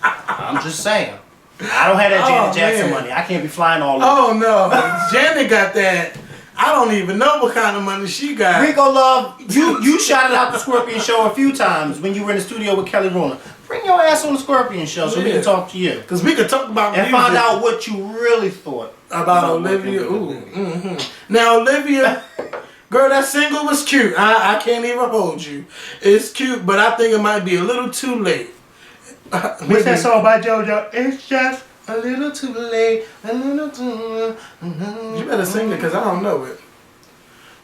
I'm just saying. I don't have that Janet Jackson money. I can't be flying all over. Oh no, Janet got that. I don't even know what kind of money she got. Rico Love, you shouted out the Scorpion Show a few times when you were in the studio with Kelly Rowland. Bring your ass on the Scorpion Show so we can talk to you. Because we could talk about and find out what you really thought about Olivia. Ooh. Mm-hmm. Now, Olivia, girl, that single was cute. I can't even hold you. It's cute, but I think it might be a little too late. What's that song by JoJo? It's just... a little too late, a little too... You better sing it, because I don't know it.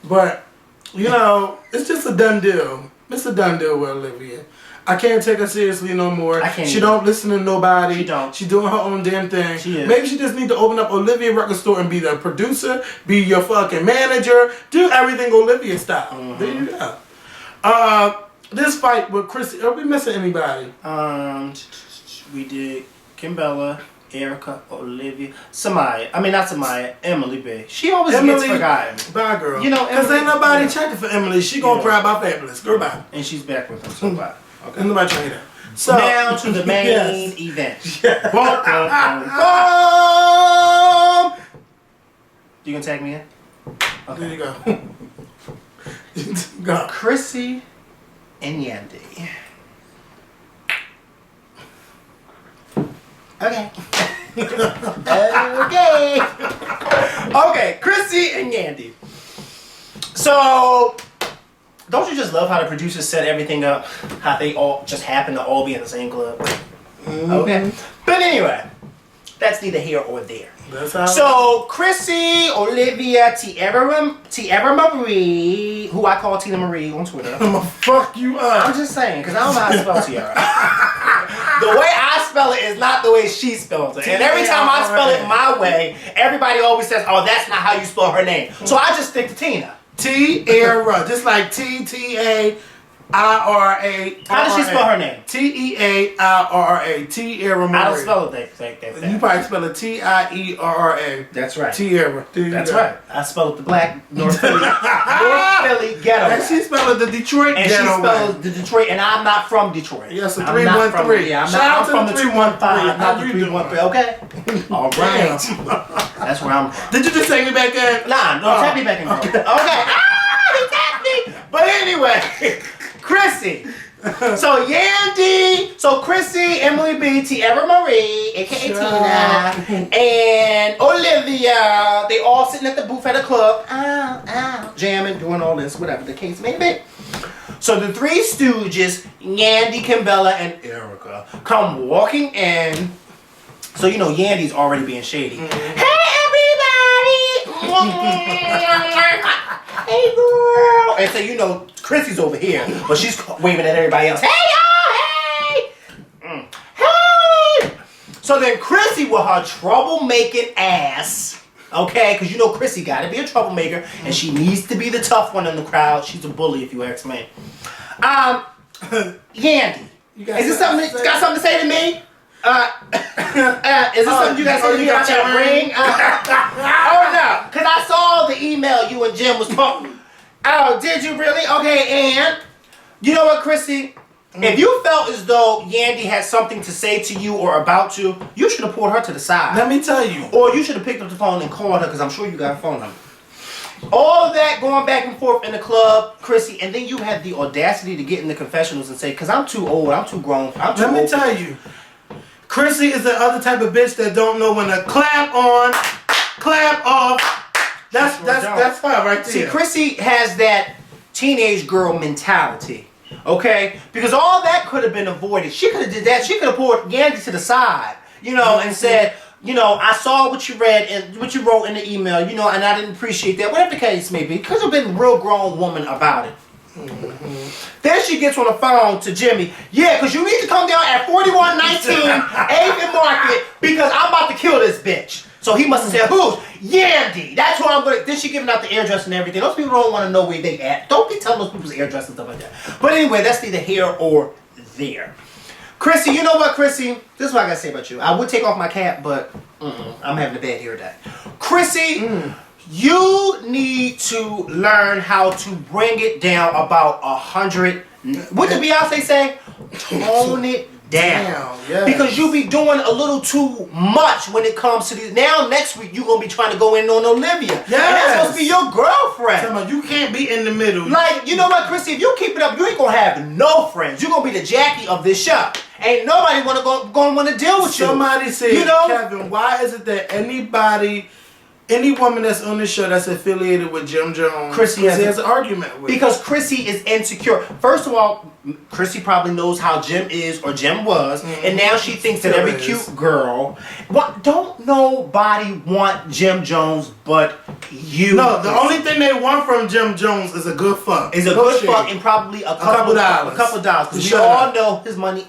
But, you know, it's just a done deal. Mr. Done deal with Olivia. I can't take her seriously no more. I can't She either. don't listen to nobody. She don't. She doing her own damn thing. She is. Maybe she just need to open up Olivia record store and be the producer, be your fucking manager, do everything Olivia style. Mm-hmm. There you go. This fight with Chrissy, are we missing anybody? We did Kimbella, Erica, Olivia, Samaya. I mean, not Samaya, Emily B. She always gets forgotten. Bye, girl. You know, because Emily- ain't nobody yeah. checking for Emily. She gonna Yeah. cry about Fabulous. Girl, bye. And she's back with him, so bye. Okay. Ain't nobody trying that. So Now to the main Yes. event. Yeah. Boom, boom, boom. You gonna tag me in? There you Okay. go. Go. Chrissy and Yandy. Okay. Okay. Okay, Chrissy and Yandy. So, don't you just love how the producers set everything up? How they all just happen to all be in the same club? Okay. But anyway, that's neither here or there. That's how. So, Chrissy, Olivia, Tiara Marie, who I call Tina Marie on Twitter. I'ma fuck you I'm up. just saying, because I don't know how to spell Tiara. The way I spell it is not the way she spells it. And every time I spell it my way, everybody always says, oh, that's not how you spell her name. So I just stick to Tina. Tiara, just like T-T-A-I-R-A. How does she spell her name? T-E-A-I-R-A. Tiara Marie. I don't spell it that. You probably spell it T-I-E-R-R-A. That's right. Tiara. There you That's go. right. I spell it the black North Philly ghetto. And she spelled it the Detroit And she ghetto way. spells the Detroit, and I'm not from Detroit. Yes, a I'm not from- 313. Yeah, I'm Shout not. out I'm to from the the 313. 215, not How the you doing? 313. Okay. All right. That's where I'm from. Did you just take me back in? Nah, no, tap me back in. Okay. He tapped me. But anyway, Chrissy. So Yandy, so Chrissy, Emily B, Tiara Marie, aka Tina, and Olivia, they all sitting at the booth at a club, jamming, doing all this, whatever the case may be. So the three stooges, Yandy, Kimbella, and Erica, come walking in. So you know Yandy's already being shady. Hey everybody! Hey girl! And so you know Chrissy's over here, but she's waving at everybody else. Hey y'all! Hey! Hey! So then Chrissy with her troublemaking ass, okay? Because you know Chrissy got to be a troublemaker, and she needs to be the tough one in the crowd. She's a bully, if you ask me. Yandy, is this something? Got something to say to me? Is this something you got to say to me about that ring? Oh no, because I saw the email you and Jim was talking. Oh, did you really? Okay, and you know what, Chrissy? If you felt as though Yandy had something to say to you or about you, you should have pulled her to the side. Let me tell you. Or you should have picked up the phone and called her, because I'm sure you got a phone number. All of that going back and forth in the club, Chrissy, and then you had the audacity to get in the confessionals and say, because I'm too old, I'm too grown, I'm too old. Let me tell you. Chrissy is the other type of bitch that don't know when to clap on, clap off. That's fine right there. See, Chrissy has that teenage girl mentality, okay? Because all that could have been avoided. She could have did that. She could have pulled Yandy to the side, you know, and said, you know, I saw what you read and what you wrote in the email, you know, and I didn't appreciate that. Whatever the case may be, could have been a real grown woman about it. Then she gets on the phone to Jimmy. Yeah, because you need to come down at 4119 8th and Market because I'm about to kill this bitch. So he must have said, who's? Yandy. That's who I'm going to... Then she giving out the address and everything. Those people don't want to know where they at. Don't be telling those people's address and stuff like that. But anyway, that's neither here or there. Chrissy, you know what, Chrissy? This is what I got to say about you. I would take off my cap, but I'm having a bad hair day. Chrissy... You need to learn how to bring it down about 100. What did Beyonce say? Tone it down. Yes. Because you be doing a little too much when it comes to these. Now next week you're going to be trying to go in on Olivia. Yes. And that's supposed to be your girlfriend. Tell me, you can't be in the middle. Like, you know what, Chrissy? If you keep it up, you ain't going to have no friends. You're going to be the Jackie of this show. Ain't nobody going to want to deal with you. Somebody said, You know? Kevin, why is it that anybody any woman that's on this show that's affiliated with Jim Jones, Chrissy has an argument with. Because Chrissy is insecure. First of all, Chrissy probably knows how Jim is or Jim was, and now she thinks that every cute girl. What? Don't nobody want Jim Jones but you? No, the only thing they want from Jim Jones is a good fuck. Is a good fuck and probably a couple dollars. A couple dollars. Because we all know his money.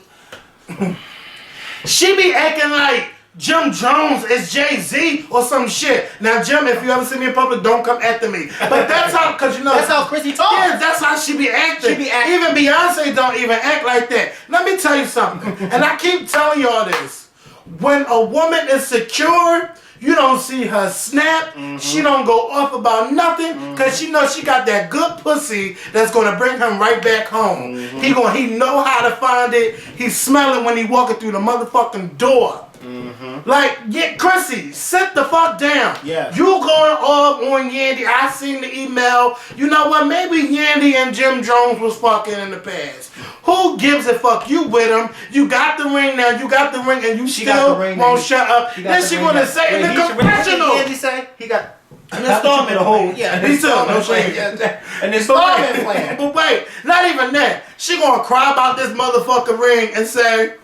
She be acting like Jim Jones is Jay-Z or some shit. Now, Jim, if you ever see me in public, don't come after me. But that's how, because you know. That's how Chrissy talks. Yeah, that's how she be acting. Even Beyonce don't even act like that. Let me tell you something. And I keep telling y'all this. When a woman is secure, you don't see her snap. She don't go off about nothing because she knows she got that good pussy that's gonna bring him right back home. He know how to find it. He smell it when he walking through the motherfucking door. Like, yeah, Chrissy, sit the fuck down. Yeah. You going off on Yandy. I seen the email. You know what? Maybe Yandy and Jim Jones was fucking in the past. Who gives a fuck? You with him. You got the ring now. You got the ring and you still won't shut up. Then she gonna say in the confessional. Yandy say? He got... An installment plan. Yeah, me too. No shame. An installment plan. But wait, not even that. She gonna cry about this motherfucking ring and say,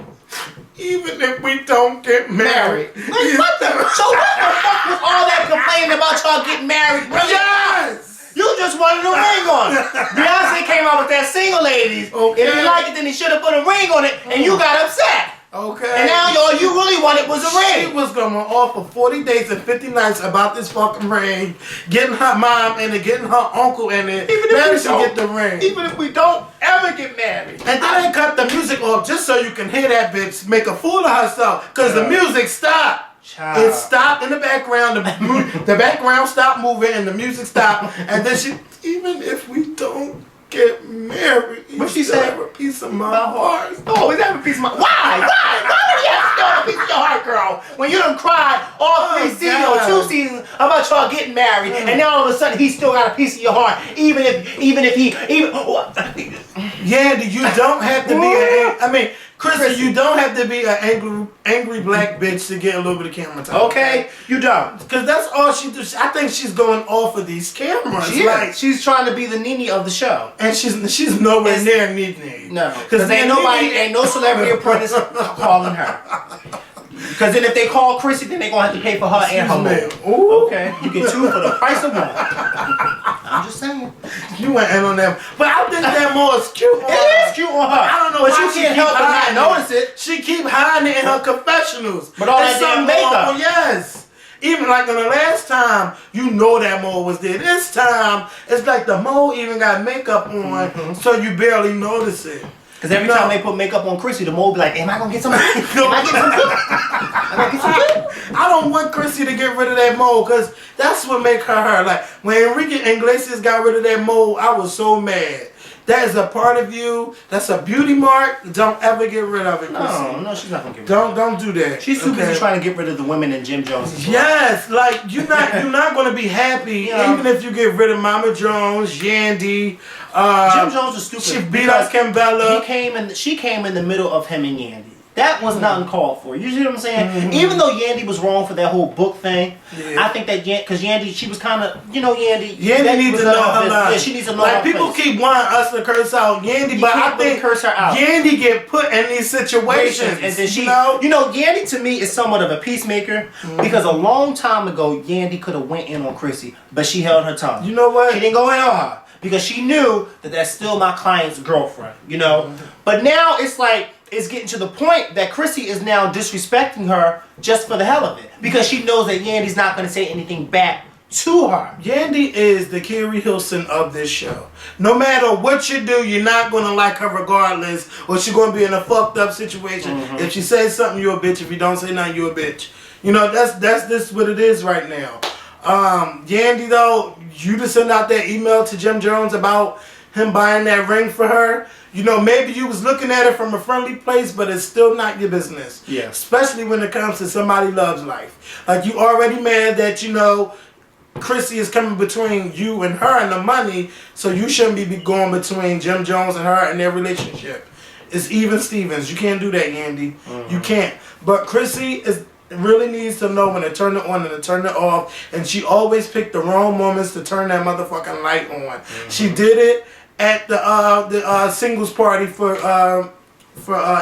even if we don't get married. So what the fuck was all that complaining about y'all getting married? Really? Yes! You just wanted a ring on it. Beyonce came out with that single ladies. Okay. If you like it, then he should have put a ring on it, and you got upset. Okay. And now all you really wanted was a ring. She was gonna offer 40 days and 50 nights about this fucking ring, getting her mom in it, getting her uncle in it. Then she get the ring. Even if we don't ever get married. And then they cut the music off just so you can hear that bitch make a fool of herself. Cause the music stopped. Child. It stopped in the background. The background stopped moving and the music stopped. And then she, even if we don't get married, what she still said? have a piece of my heart. Always have a piece of my... Why? Why would you have to still have a piece of your heart, girl? When you done cried all 3 seasons or 2 seasons about y'all getting married, and now all of a sudden he still got a piece of your heart, even if he... Yandy, you don't have to be Chrissy, you don't have to be an angry black bitch to get a little bit of camera time. Okay, you don't. Because that's all she does. I think she's going off of these cameras. She's trying to be the Nene of the show. And she's nowhere near Nene. No, because ain't no celebrity apprentice calling her. Because then if they call Chrissy, then they're going to have to pay for her and her move. Okay, you get 2 for the price of 1. I'm just saying. You went in on them. But I think that more is cute on her. It is cute on her. I don't know but why you can't help but not notice it. She keep hiding it in her confessionals. But all that damn makeup. Yes. Even like on the last time, you know that mole was there. This time, it's like the mole even got makeup on, so you barely notice it. Because every time they put makeup on Chrissy, the mole be like, am I going to get some? Am I getting some good? Am I getting some good? I don't want Chrissy to get rid of that mole because that's what make her. Like, when Enrique Iglesias got rid of that mole, I was so mad. That is a part of you. That's a beauty mark. Don't ever get rid of it, Chrissy. No, she's not going to get rid of it. Don't do that. She's too busy trying to get rid of the women in Jim Jones. As well. Yes, like you're not going to be happy even if you get rid of Mama Jones, Yandy. Jim Jones is stupid. She beat up Kimbella. She came in the middle of him and Yandy. That was not uncalled for. You see what I'm saying? Even though Yandy was wrong for that whole book thing, I think that because Yandy, she was kind of, Yandy. Yandy needs to know her line. Yeah, she needs to know like her people place. keep wanting us to curse out Yandy, but I think curse her out. Yandy get put in these situations, and then Yandy to me is somewhat of a peacemaker because a long time ago Yandy could have went in on Chrissy, but she held her tongue. You know what? She didn't go in on her because she knew that that's still my client's girlfriend. But now it's like. It's getting to the point that Chrissy is now disrespecting her just for the hell of it. Because she knows that Yandy's not going to say anything back to her. Yandy is the Carrie Hilson of this show. No matter what you do, you're not going to like her regardless. Or she's going to be in a fucked up situation. If she says something, you're a bitch. If you don't say nothing, you're a bitch. That's what it is right now. Yandy, though, you just sent out that email to Jim Jones about him buying that ring for her. Maybe you was looking at it from a friendly place, but it's still not your business. Yeah. Especially when it comes to somebody loves life. Like, you already mad that, Chrissy is coming between you and her and the money, so you shouldn't be going between Jim Jones and her and their relationship. It's even Stevens. You can't do that, Yandy. You can't. But Chrissy really needs to know when to turn it on and to turn it off. And she always picked the wrong moments to turn that motherfucking light on. She did it at the singles party for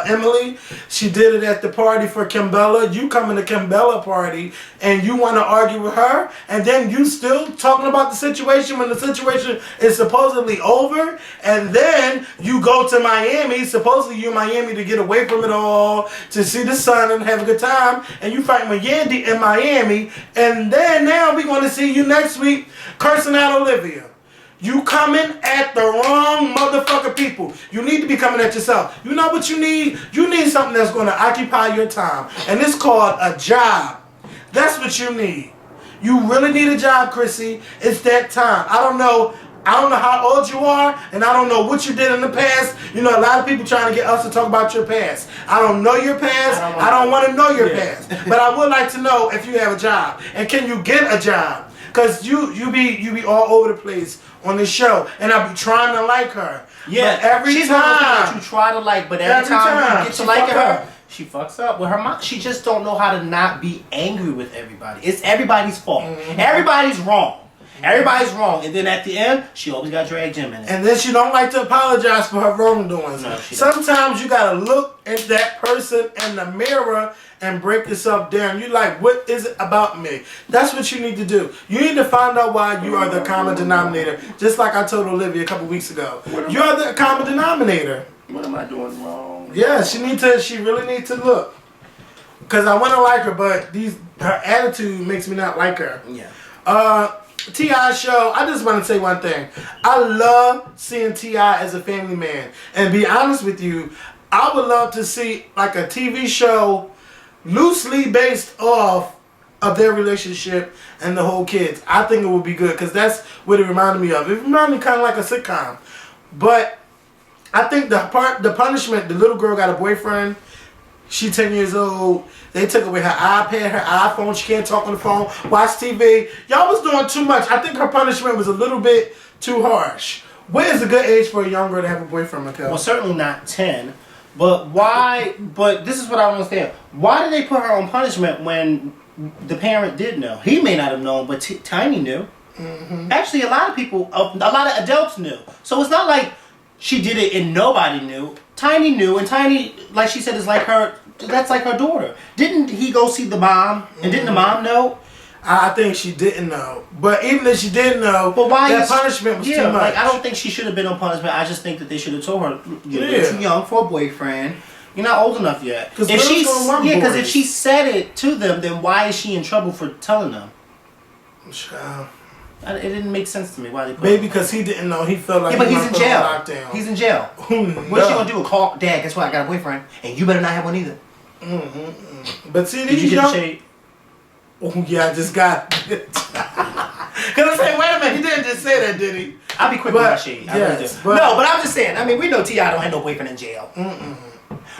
Emily. She did it at the party for Kimbella. You coming to Kimbella party and you want to argue with her, and then you still talking about the situation when the situation is supposedly over, and then you go to Miami, supposedly you in Miami to get away from it all, to see the sun and have a good time, and you fighting with Yandy in Miami, and then now we going to see you next week cursing out Olivia. You coming at the wrong motherfucking people. You need to be coming at yourself. You know what you need? You need something that's going to occupy your time. And it's called a job. That's what you need. You really need a job, Chrissy. It's that time. I don't know how old you are, and I don't know what you did in the past. You know, a lot of people trying to get us to talk about your past. I don't know your past. I don't want to know your past. But I would like to know if you have a job. And can you get a job? Because you be all over the place on this show, and I be trying to like her. Yeah, but every she's time one of those people that you try to like, but every time you get to like her, she fucks up with her mom. She just don't know how to not be angry with everybody. It's everybody's fault. Everybody's wrong. Everybody's wrong, and then at the end, she always got drag Jim in it. And then she don't like to apologize for her wrongdoings. No, sometimes you gotta look at that person in the mirror and break yourself down. You like, what is it about me? That's what you need to do. You need to find out why you are the common denominator. Just like I told Olivia a couple weeks ago. You are the common denominator. What am I doing wrong? Yeah, she really needs to look. Because I want to like her, but her attitude makes me not like her. Yeah. T.I. show, I just want to say one thing. I love seeing T.I. as a family man. And be honest with you, I would love to see like a TV show loosely based off of their relationship and the whole kids. I think it would be good because that's what it reminded me of. It reminded me kind of like a sitcom. But I think the punishment, the little girl got a boyfriend. She 10 years old. They took away her iPad, her iPhone. She can't talk on the phone, watch TV. Y'all was doing too much. I think her punishment was a little bit too harsh. What is a good age for a young girl to have a boyfriend, Mikkel? Well, certainly not 10. But why? But this is what I don't understand. Why did they put her on punishment when the parent did know? He may not have known, but Tiny knew. Actually, a lot of people, a lot of adults knew. So it's not like she did it and nobody knew. Tiny knew, and Tiny, like she said, is like her. That's like her daughter. Didn't he go see the mom? And didn't the mom know? I think she didn't know. But even if she did know, but why that punishment was too much. Like, I don't think she should have been on punishment. I just think that they should have told her, you're too young for a boyfriend. You're not old enough yet. Because if she said it to them, then why is she in trouble for telling them? It didn't make sense to me. Why they put maybe because he didn't know. He felt like but he's in jail. He's in jail. What's she gonna do? Call Dad? Guess what? I got a boyfriend, and you better not have one either. But see, did you get the shade? Oh yeah, I just got it. Cause I say, wait a minute, he didn't just say that, did he? I'll be quick with my shade. Yes, but I'm just saying. I mean, we know T.I. don't have no boyfriend in jail.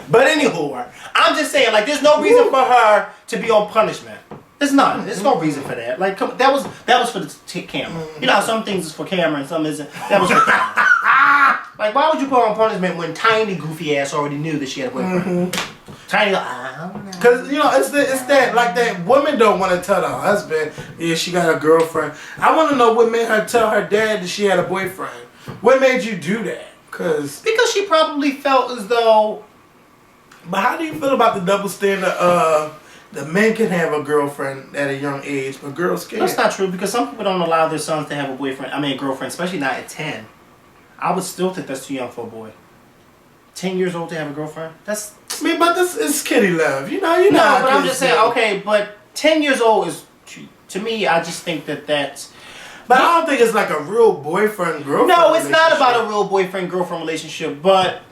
But anyhow, I'm just saying, like, there's no reason for her to be on punishment. There's none. There's no reason for that. Like, that was for the camera. You know how some things is for camera and some isn't. That was for camera. Like, why would you put her on punishment when Tiny goofy ass already knew that she had a boyfriend? Tiny, because you know it's that like that woman don't want to tell her husband she got a girlfriend. I want to know what made her tell her dad that she had a boyfriend. What made you do that? Because she probably felt as though. But how do you feel about the double standard? The men can have a girlfriend at a young age, but girls can't. That's not true because some people don't allow their sons to have a boyfriend. I mean, a girlfriend, especially not at 10. I would still think that's too young for a boy. 10 years old to have a girlfriend? That's. I mean, but this is kitty love, you know. No, but I'm just saying. Okay, but 10 years old is to me. I just think that's. But I don't think it's like a real boyfriend girlfriend. No, it's not about a real boyfriend girlfriend relationship. But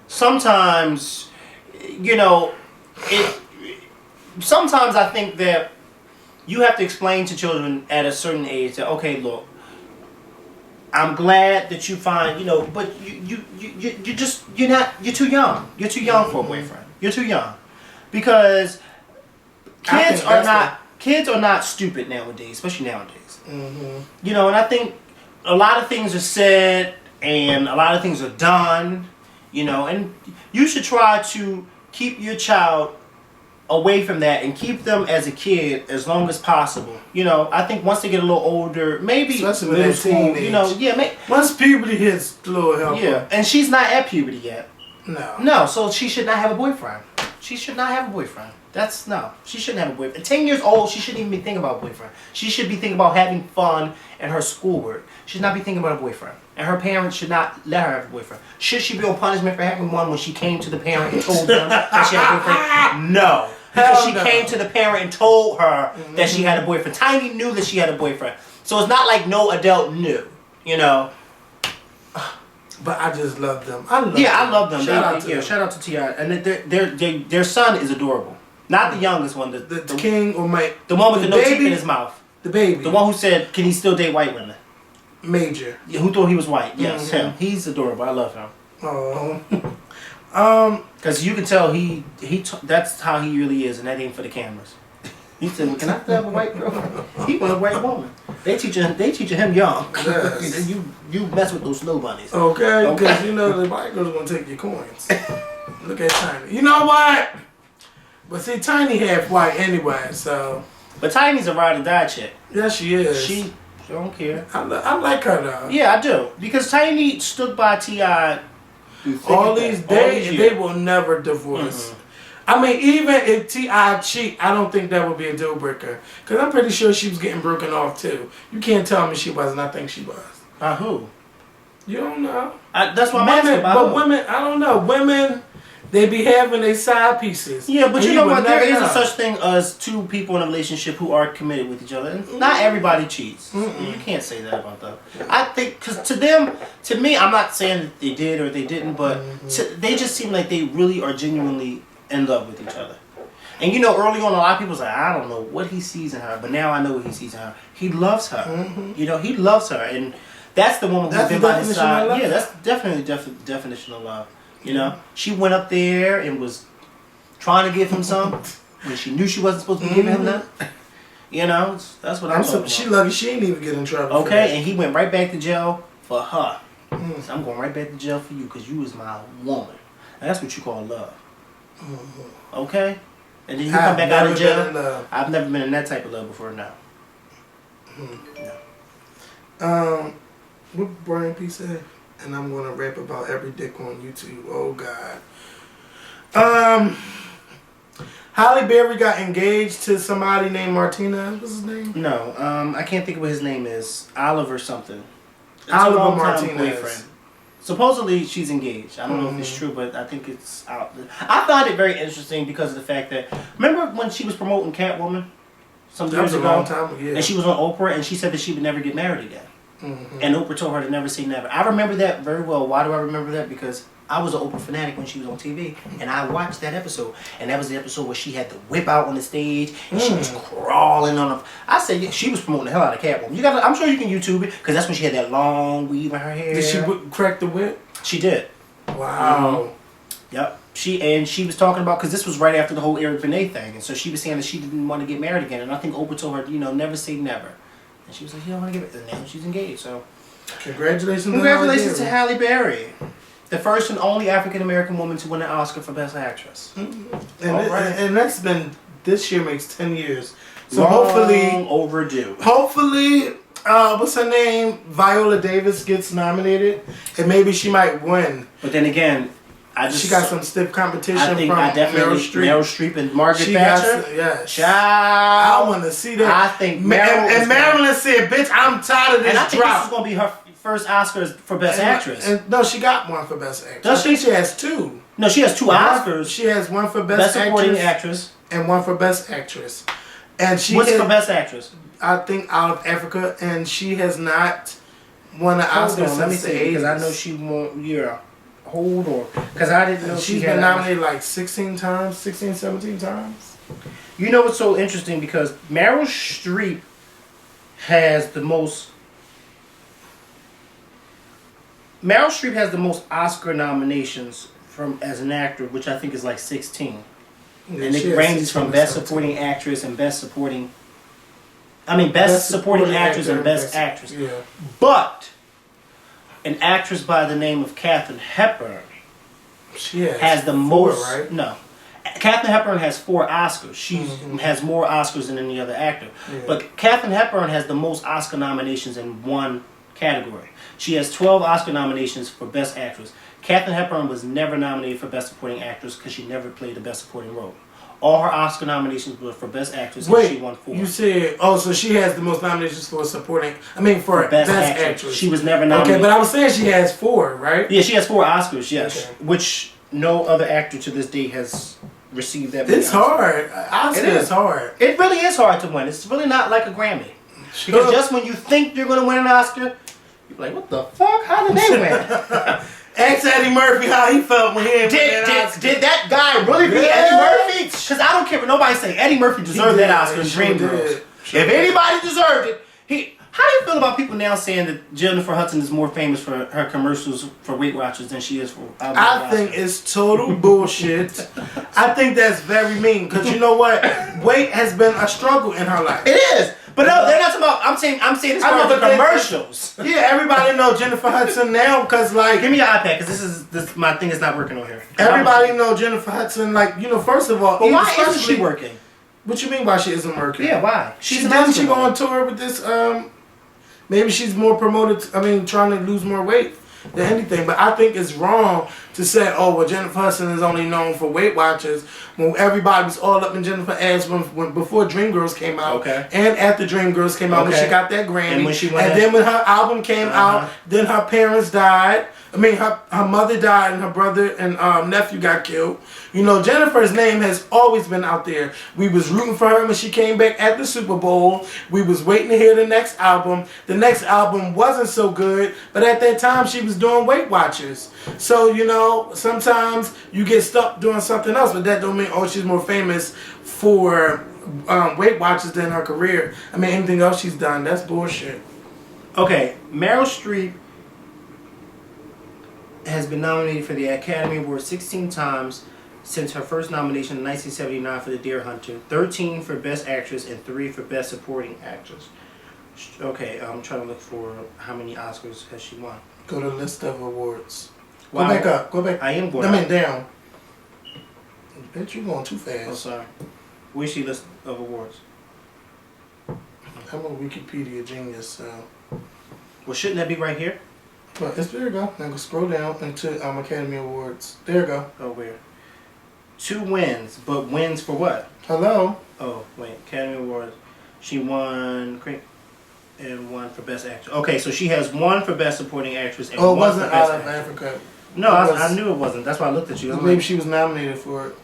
sometimes, you know, sometimes I think that you have to explain to children at a certain age that, okay, look, I'm glad that you find, you know, but you're too young. You're too young for a boyfriend. You're too young. Because kids are not stupid nowadays, especially nowadays. You know, and I think a lot of things are said and a lot of things are done, you know, and you should try to keep your child away from that and keep them as a kid as long as possible. You know, I think once they get a little older, maybe Especially with middle that school, teenage. you know, yeah, Once puberty hits, a little help. yeah. And she's not at puberty yet. No. No, so she should not have a boyfriend. She should not have a boyfriend. She shouldn't have a boyfriend. At 10 years old, she shouldn't even be thinking about a boyfriend. She should be thinking about having fun and her schoolwork. She should not be thinking about a boyfriend. And her parents should not let her have a boyfriend. Should she be on punishment for having one when she came to the parent and told them that she had a boyfriend? No. Because Hell she no. came to the parent and told her that she had a boyfriend. Tiny knew that she had a boyfriend. So it's not like no adult knew, you know. But I just love them. I love them. Shout out to T.I. And their son is adorable. Not the youngest one. The king or the one with the no teeth baby? in his mouth. The baby. The one who said, "Can he still date white women?" Major. Yeah, who thought he was white? Yes, Mhm. him. He's adorable. I love him. Oh. Because you can tell that's how he really is, and that ain't for the cameras. He said, well, "Can I still have a white girl?" He want a white woman. They teaching him young. Yes. you mess with those snow bunnies. Okay, because you know the white girl's gonna take your coins. Look at Tiny. You know what? But see, Tiny half white anyway, so. But Tiny's a ride or die chick. Yeah, she is. She don't care. I like her though. Yeah, I do. Because Tiny stood by T.I. All these days, they will never divorce. I mean, even if T.I. cheat, I don't think that would be a deal breaker. Because I'm pretty sure she was getting broken off too. You can't tell me she wasn't. I think she was. By who? You don't know. That's what I'm asking about. But women, I don't know. Women, they be having their side pieces. Yeah, but And you know what? There never is a know. such thing as two people in a relationship who are committed with each other. And not everybody cheats. You can't say that about them. I think, because to me, I'm not saying that they did or they didn't, but they just seem like they really are genuinely in love with each other. And you know, early on, a lot of people was like, I don't know what he sees in her, but now I know what he sees in her. He loves her. You know, he loves her. And that's the woman who's That's been the by his definition of side. love. Yeah, that's definitely definition of love. You know, she went up there and was trying to give him some when she knew she wasn't supposed to be giving him none. You know, that's what I'm talking about. She lucky she didn't even get in trouble. for that. Okay, and he went right back to jail for her. So I'm going right back to jail for you because you was my woman. And that's what you call love. Okay? And then you come back out of jail. I've never been in that type of love before now. No. What Brian P said, and I'm gonna rap about every dick on YouTube. Oh God. Halle Berry got engaged to somebody named Martinez. What's his name? No, I can't think of what his name is. Oliver something. It's a Oliver long-time Martinez. Supposedly she's engaged. I don't know if it's true, but I think it's out. I found it very interesting because of the fact that remember when she was promoting Catwoman some That years was a ago, long time ago. Yeah. and she was on Oprah, and she said that she would never get married again. And Oprah told her to never say never. I remember that very well. Why do I remember that? Because I was an Oprah fanatic when she was on TV, and I watched that episode. And that was the episode where she had the whip out on the stage, and she was crawling on the. I said yeah, she was promoting the hell out of Catwoman. I'm sure you can YouTube it because that's when she had that long weave in her hair. Did she crack the whip? She did. Wow. Yep. She was talking about because this was right after the whole Eric Benet thing, and so she was saying that she didn't want to get married again, and I think Oprah told her, never say never. And she was like, "You don't want to get married," and now she's engaged. So, Congratulations to Halle Berry, the first and only African American woman to win an Oscar for Best Actress. And that's been this year makes 10 years. So Long hopefully overdue. Hopefully, what's her name? Viola Davis gets nominated, and maybe she might win. But then again, She got some stiff competition I think from I definitely Meryl Streep. Streep and Margaret She Thatcher. got yes. Child. I want to see that. I think Meryl and Marilyn said, "Bitch, I'm tired of this and I think drop." this is gonna be her first Oscars for Best Actress. And no, she got one for Best Actress. Does I think she has two. No, she has two Oscars. She has one for Best Supporting Actress Actress. and one for Best Actress. And she What's had, for Best Actress? I think out of Africa, and she has not won an Oscar Let me since the see, 80s. because I know she won. Yeah, hold on, because I didn't know She's she been had nominated like 16 times, 17 times. You know what's so interesting? Because Meryl Streep has the most. Meryl Streep has the most Oscar nominations from as an actor, which I think is like 16. Yeah, And she it has ranges 16 from or Best 17. Supporting Actress and Best Supporting. Best Supporting Actress and Best Actress. Yeah. But an actress by the name of Katharine Hepburn She has the four, most. right? No, Katharine Hepburn has 4 Oscars. She has more Oscars than any other actor. Yeah. But Katharine Hepburn has the most Oscar nominations in one category. She has 12 Oscar nominations for Best Actress. Katharine Hepburn was never nominated for Best Supporting Actress because she never played the Best Supporting role. All her Oscar nominations were for Best Actress, and she won 4. You said, so she has the most nominations for supporting, for Best Actress. She was never nominated. Okay, but I was saying she has 4, right? Yeah, she has 4 Oscars, yes. Okay. Which no other actor to this day has received that many It's Oscars. hard. I say it's hard. It really is hard to win. It's really not like a Grammy. Because just when you think you're going to win an Oscar, you're like, what the fuck? How did they win? Ask Eddie Murphy how he felt when he did Did that guy really beat Eddie Murphy? Because I don't care what nobody say. Eddie Murphy deserved that Oscar in Dreamgirls. If anybody deserved it, how do you feel about people now saying that Jennifer Hudson is more famous for her commercials for Weight Watchers than she is for I think it's total bullshit. I think that's very mean because you know what? Weight has been a struggle in her life. It is. But no, they're not talking about. I'm saying it's about the commercials. Yeah, everybody know Jennifer Hudson now because Give me your iPad because this my thing is not working on here. Everybody know Jennifer Hudson. First of all, but why isn't she working? What you mean why she isn't working? Yeah, why? Didn't she go on tour with this? Maybe she's more promoted. Trying to lose more weight than anything. But I think it's wrong to say, Jennifer Hudson is only known for Weight Watchers when everybody was all up in Jennifer's ass when before Dreamgirls came out, and after Dreamgirls came out when she got that Grammy, and then when her album came out, then her parents died. Her mother died and her brother and nephew got killed. You know, Jennifer's name has always been out there. We was rooting for her when she came back at the Super Bowl. We was waiting to hear the next album. The next album wasn't so good, but at that time she was doing Weight Watchers. So, you know, sometimes you get stuck doing something else, but that don't mean, she's more famous for Weight Watchers than her career. Anything else she's done, that's bullshit. Okay, Meryl Streep has been nominated for the Academy Award 16 times since her first nomination in 1979 for The Deer Hunter, 13 for Best Actress, and 3 for Best Supporting Actress. Okay, I'm trying to look for how many Oscars has she won. Go to the list of awards. Wow. Go back up. Go back. I am going down. Bitch, you going too fast. Oh, sorry. Where's she list of awards? I'm a Wikipedia genius, so. Well, shouldn't that be right here? But there you go. Now go scroll down into Academy Awards. There you go. Oh, where? 2 wins, but wins for what? Hello? Oh, wait. Academy Awards. She won and 1 for Best Actress. Okay, so she has 1 for Best Supporting Actress and 1 it wasn't for Best out of Actress. Africa. No, I knew it wasn't. That's why I looked at you. Maybe she was nominated for it.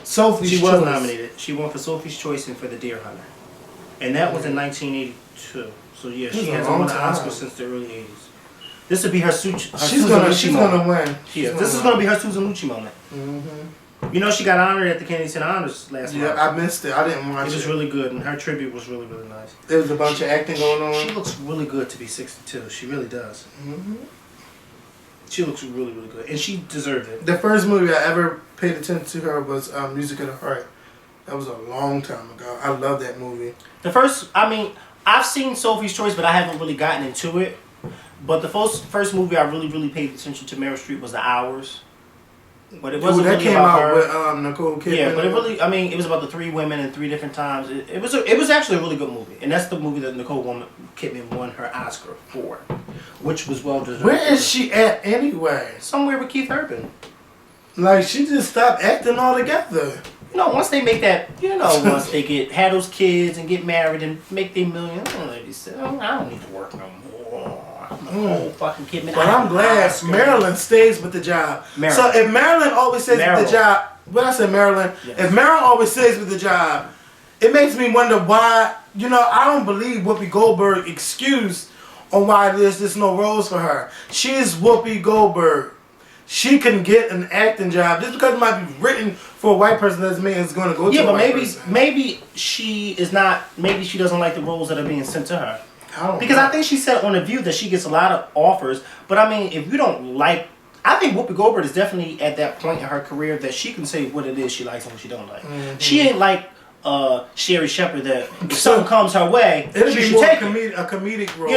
Sophie's Choice. She was nominated. She won for Sophie's Choice and for The Deer Hunter. And that was in 1982. So yeah, she hasn't won an Oscar since the early 80s. This would be her Susan Lucci moment. Gonna win. Yeah, this is gonna be her Susan Lucci moment. You know, she got honored at the Kennedy Center Honors last month. Yeah, I missed it. I didn't watch it. It was really good, and her tribute was really, really nice. There was a bunch of acting going on. She looks really good to be 62. She really does. She looks really, really good, and she deserved it. The first movie I ever paid attention to her was Music of the Heart. That was a long time ago. I love that movie. The first, I've seen Sophie's Choice, but I haven't really gotten into it. But the first movie I really, really paid attention to Meryl Streep was The Hours. But it wasn't that really came about out her. with Nicole Kidman. Yeah, but it really, it was about the 3 women in 3 different times. It was actually a really good movie, and that's the movie that Nicole Kidman won her Oscar for, which was well deserved. Where is she at anyway? Somewhere with Keith Urban. Like she just stopped acting altogether. You know, once they make that, once they have those kids and get married and make their million, I don't need to work no more. I'm a whole fucking kid. But I'm glad Marilyn stays with the job. So if Marilyn always stays with the job, when I say Marilyn, if Marilyn always stays with the job, it makes me wonder why. I don't believe Whoopi Goldberg's excuse on why there's just no roles for her. She's Whoopi Goldberg. She can get an acting job. Just because it might be written for a white person doesn't mean it's going to go to a white person. Maybe she is not. Maybe she doesn't like the roles that are being sent to her. Because I think she said on The View that she gets a lot of offers. But if you don't like, I think Whoopi Goldberg is definitely at that point in her career that she can say what it is she likes and what she don't like. She ain't like Sherry Shepherd that if something comes her way, she should take a comedic role.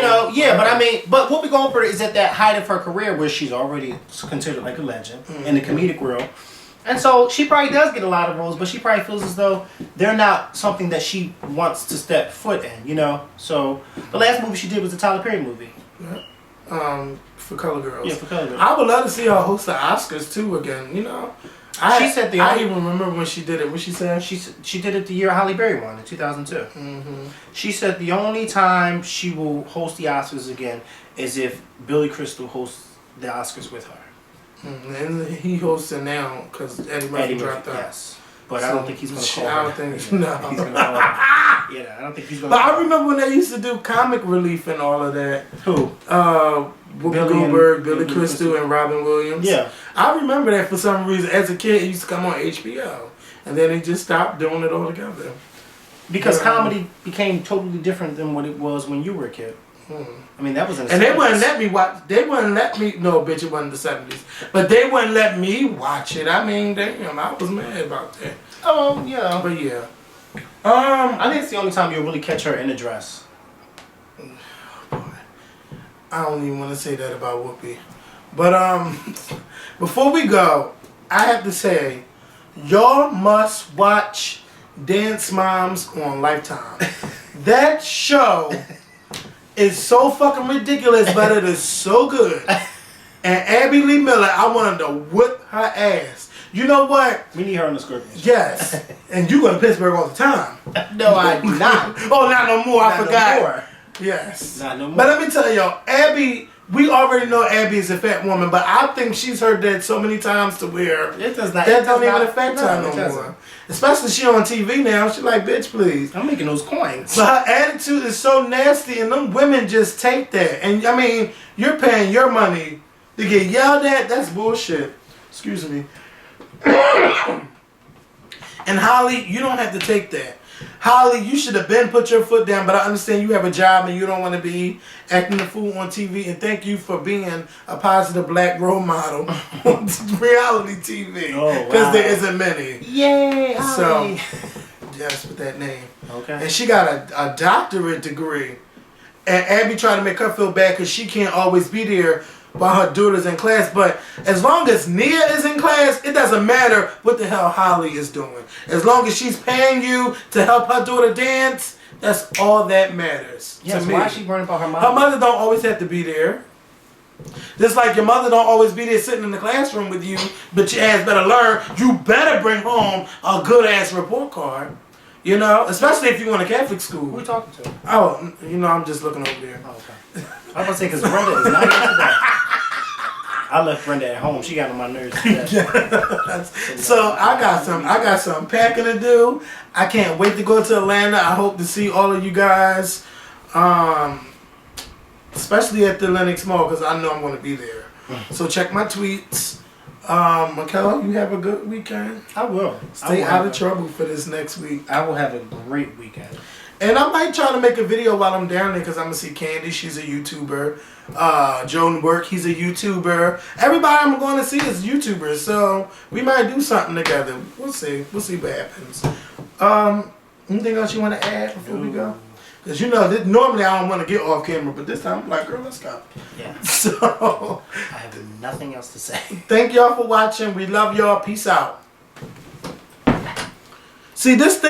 But Whoopi Goldberg is at that height of her career where she's already considered like a legend in the comedic world. And so she probably does get a lot of roles, but she probably feels as though they're not something that she wants to step foot in, you know? So the last movie she did was the Tyler Perry movie. For Color Girls. Yeah, for Color Girls. I would love to see her host the Oscars too again, you know? She said the I only- even remember when she did it. What she said? She did it the year Halle Berry won in 2002. Mm-hmm. She said the only time she will host the Oscars again is if Billy Crystal hosts the Oscars with her. And he hosts it now because Eddie Murphy dropped out. Yes. But I don't think he's going to call her. I don't think, no. He's gonna call her. Yeah, I don't think he's going to But I remember when they used to do comic relief and all of that. Who? Whoopi Goldberg, Billy Crystal, and Robin Williams. Yeah. I remember that for some reason. As a kid, it used to come on HBO. And then they just stopped doing it altogether. Because comedy became totally different than what it was when you were a kid. I mean, that was in the And 70s. they wouldn't let me watch. They wouldn't let me. No, bitch, it wasn't the 70s. But they wouldn't let me watch it. I mean, damn, I was mad about that. Oh, yeah. But yeah. I think it's the only time you'll really catch her in a dress. I don't even want to say that about Whoopi. But before we go, I have to say, y'all must watch Dance Moms on Lifetime. That show is so fucking ridiculous, but it is so good. And Abby Lee Miller, I wanted to whip her ass. You know what? We need her on the Scorpions. Yes. And you go to Pittsburgh all the time. No, I do not. Oh, not no more. I forgot. No more. Yes. Not no more. But let me tell y'all, Abby, we already know Abby is a fat woman, but I think she's heard that so many times to where It does not. that it don't does even not- affect her it no doesn't. more. Especially she on TV now. She like, bitch, please. I'm making those coins. But her attitude is so nasty, and them women just take that. And I mean, you're paying your money to get yelled at. That's bullshit. Excuse me. And Holly, you don't have to take that. Holly, you should have been put your foot down, but I understand you have a job and you don't want to be acting the fool on TV. And thank you for being a positive black role model on reality TV. Oh, Because wow. there isn't many. Yay, So, yes, with that name. Okay. And she got a doctorate degree. And Abby tried to make her feel bad because she can't always be there while her daughter's in class. But as long as Nia is in class, it doesn't matter what the hell Holly is doing. As long as she's paying you to help her daughter dance, that's all that matters Yes, to me. why is she worrying about her mom? Her mother don't always have to be there. Just like your mother don't always be there sitting in the classroom with you, but your ass better learn. You better bring home a good ass report card. You know, especially if you want a Catholic school. Who are you talking to? Oh, you know, I'm just looking over there. Oh, okay. I was about to say, because Brenda is not here today. I left Brenda at home. She got on my nerves today. So I got some packing to do. I can't wait to go to Atlanta. I hope to see all of you guys, especially at the Lenox Mall, because I know I'm going to be there. So check my tweets. Michaela, you have a good weekend. I will. Stay out of trouble for this next week. I will have a great weekend. And I might try to make a video while I'm down there because I'm going to see Candy. She's a YouTuber. Joan Work, he's a YouTuber. Everybody I'm going to see is YouTubers. So we might do something together. We'll see. We'll see what happens. Anything else you want to add before we go? Because you know, normally I don't want to get off camera, but this time I'm like, girl, let's go. Yeah. So I have nothing else to say. thank y'all for watching. We love y'all. Peace out. See, this thing.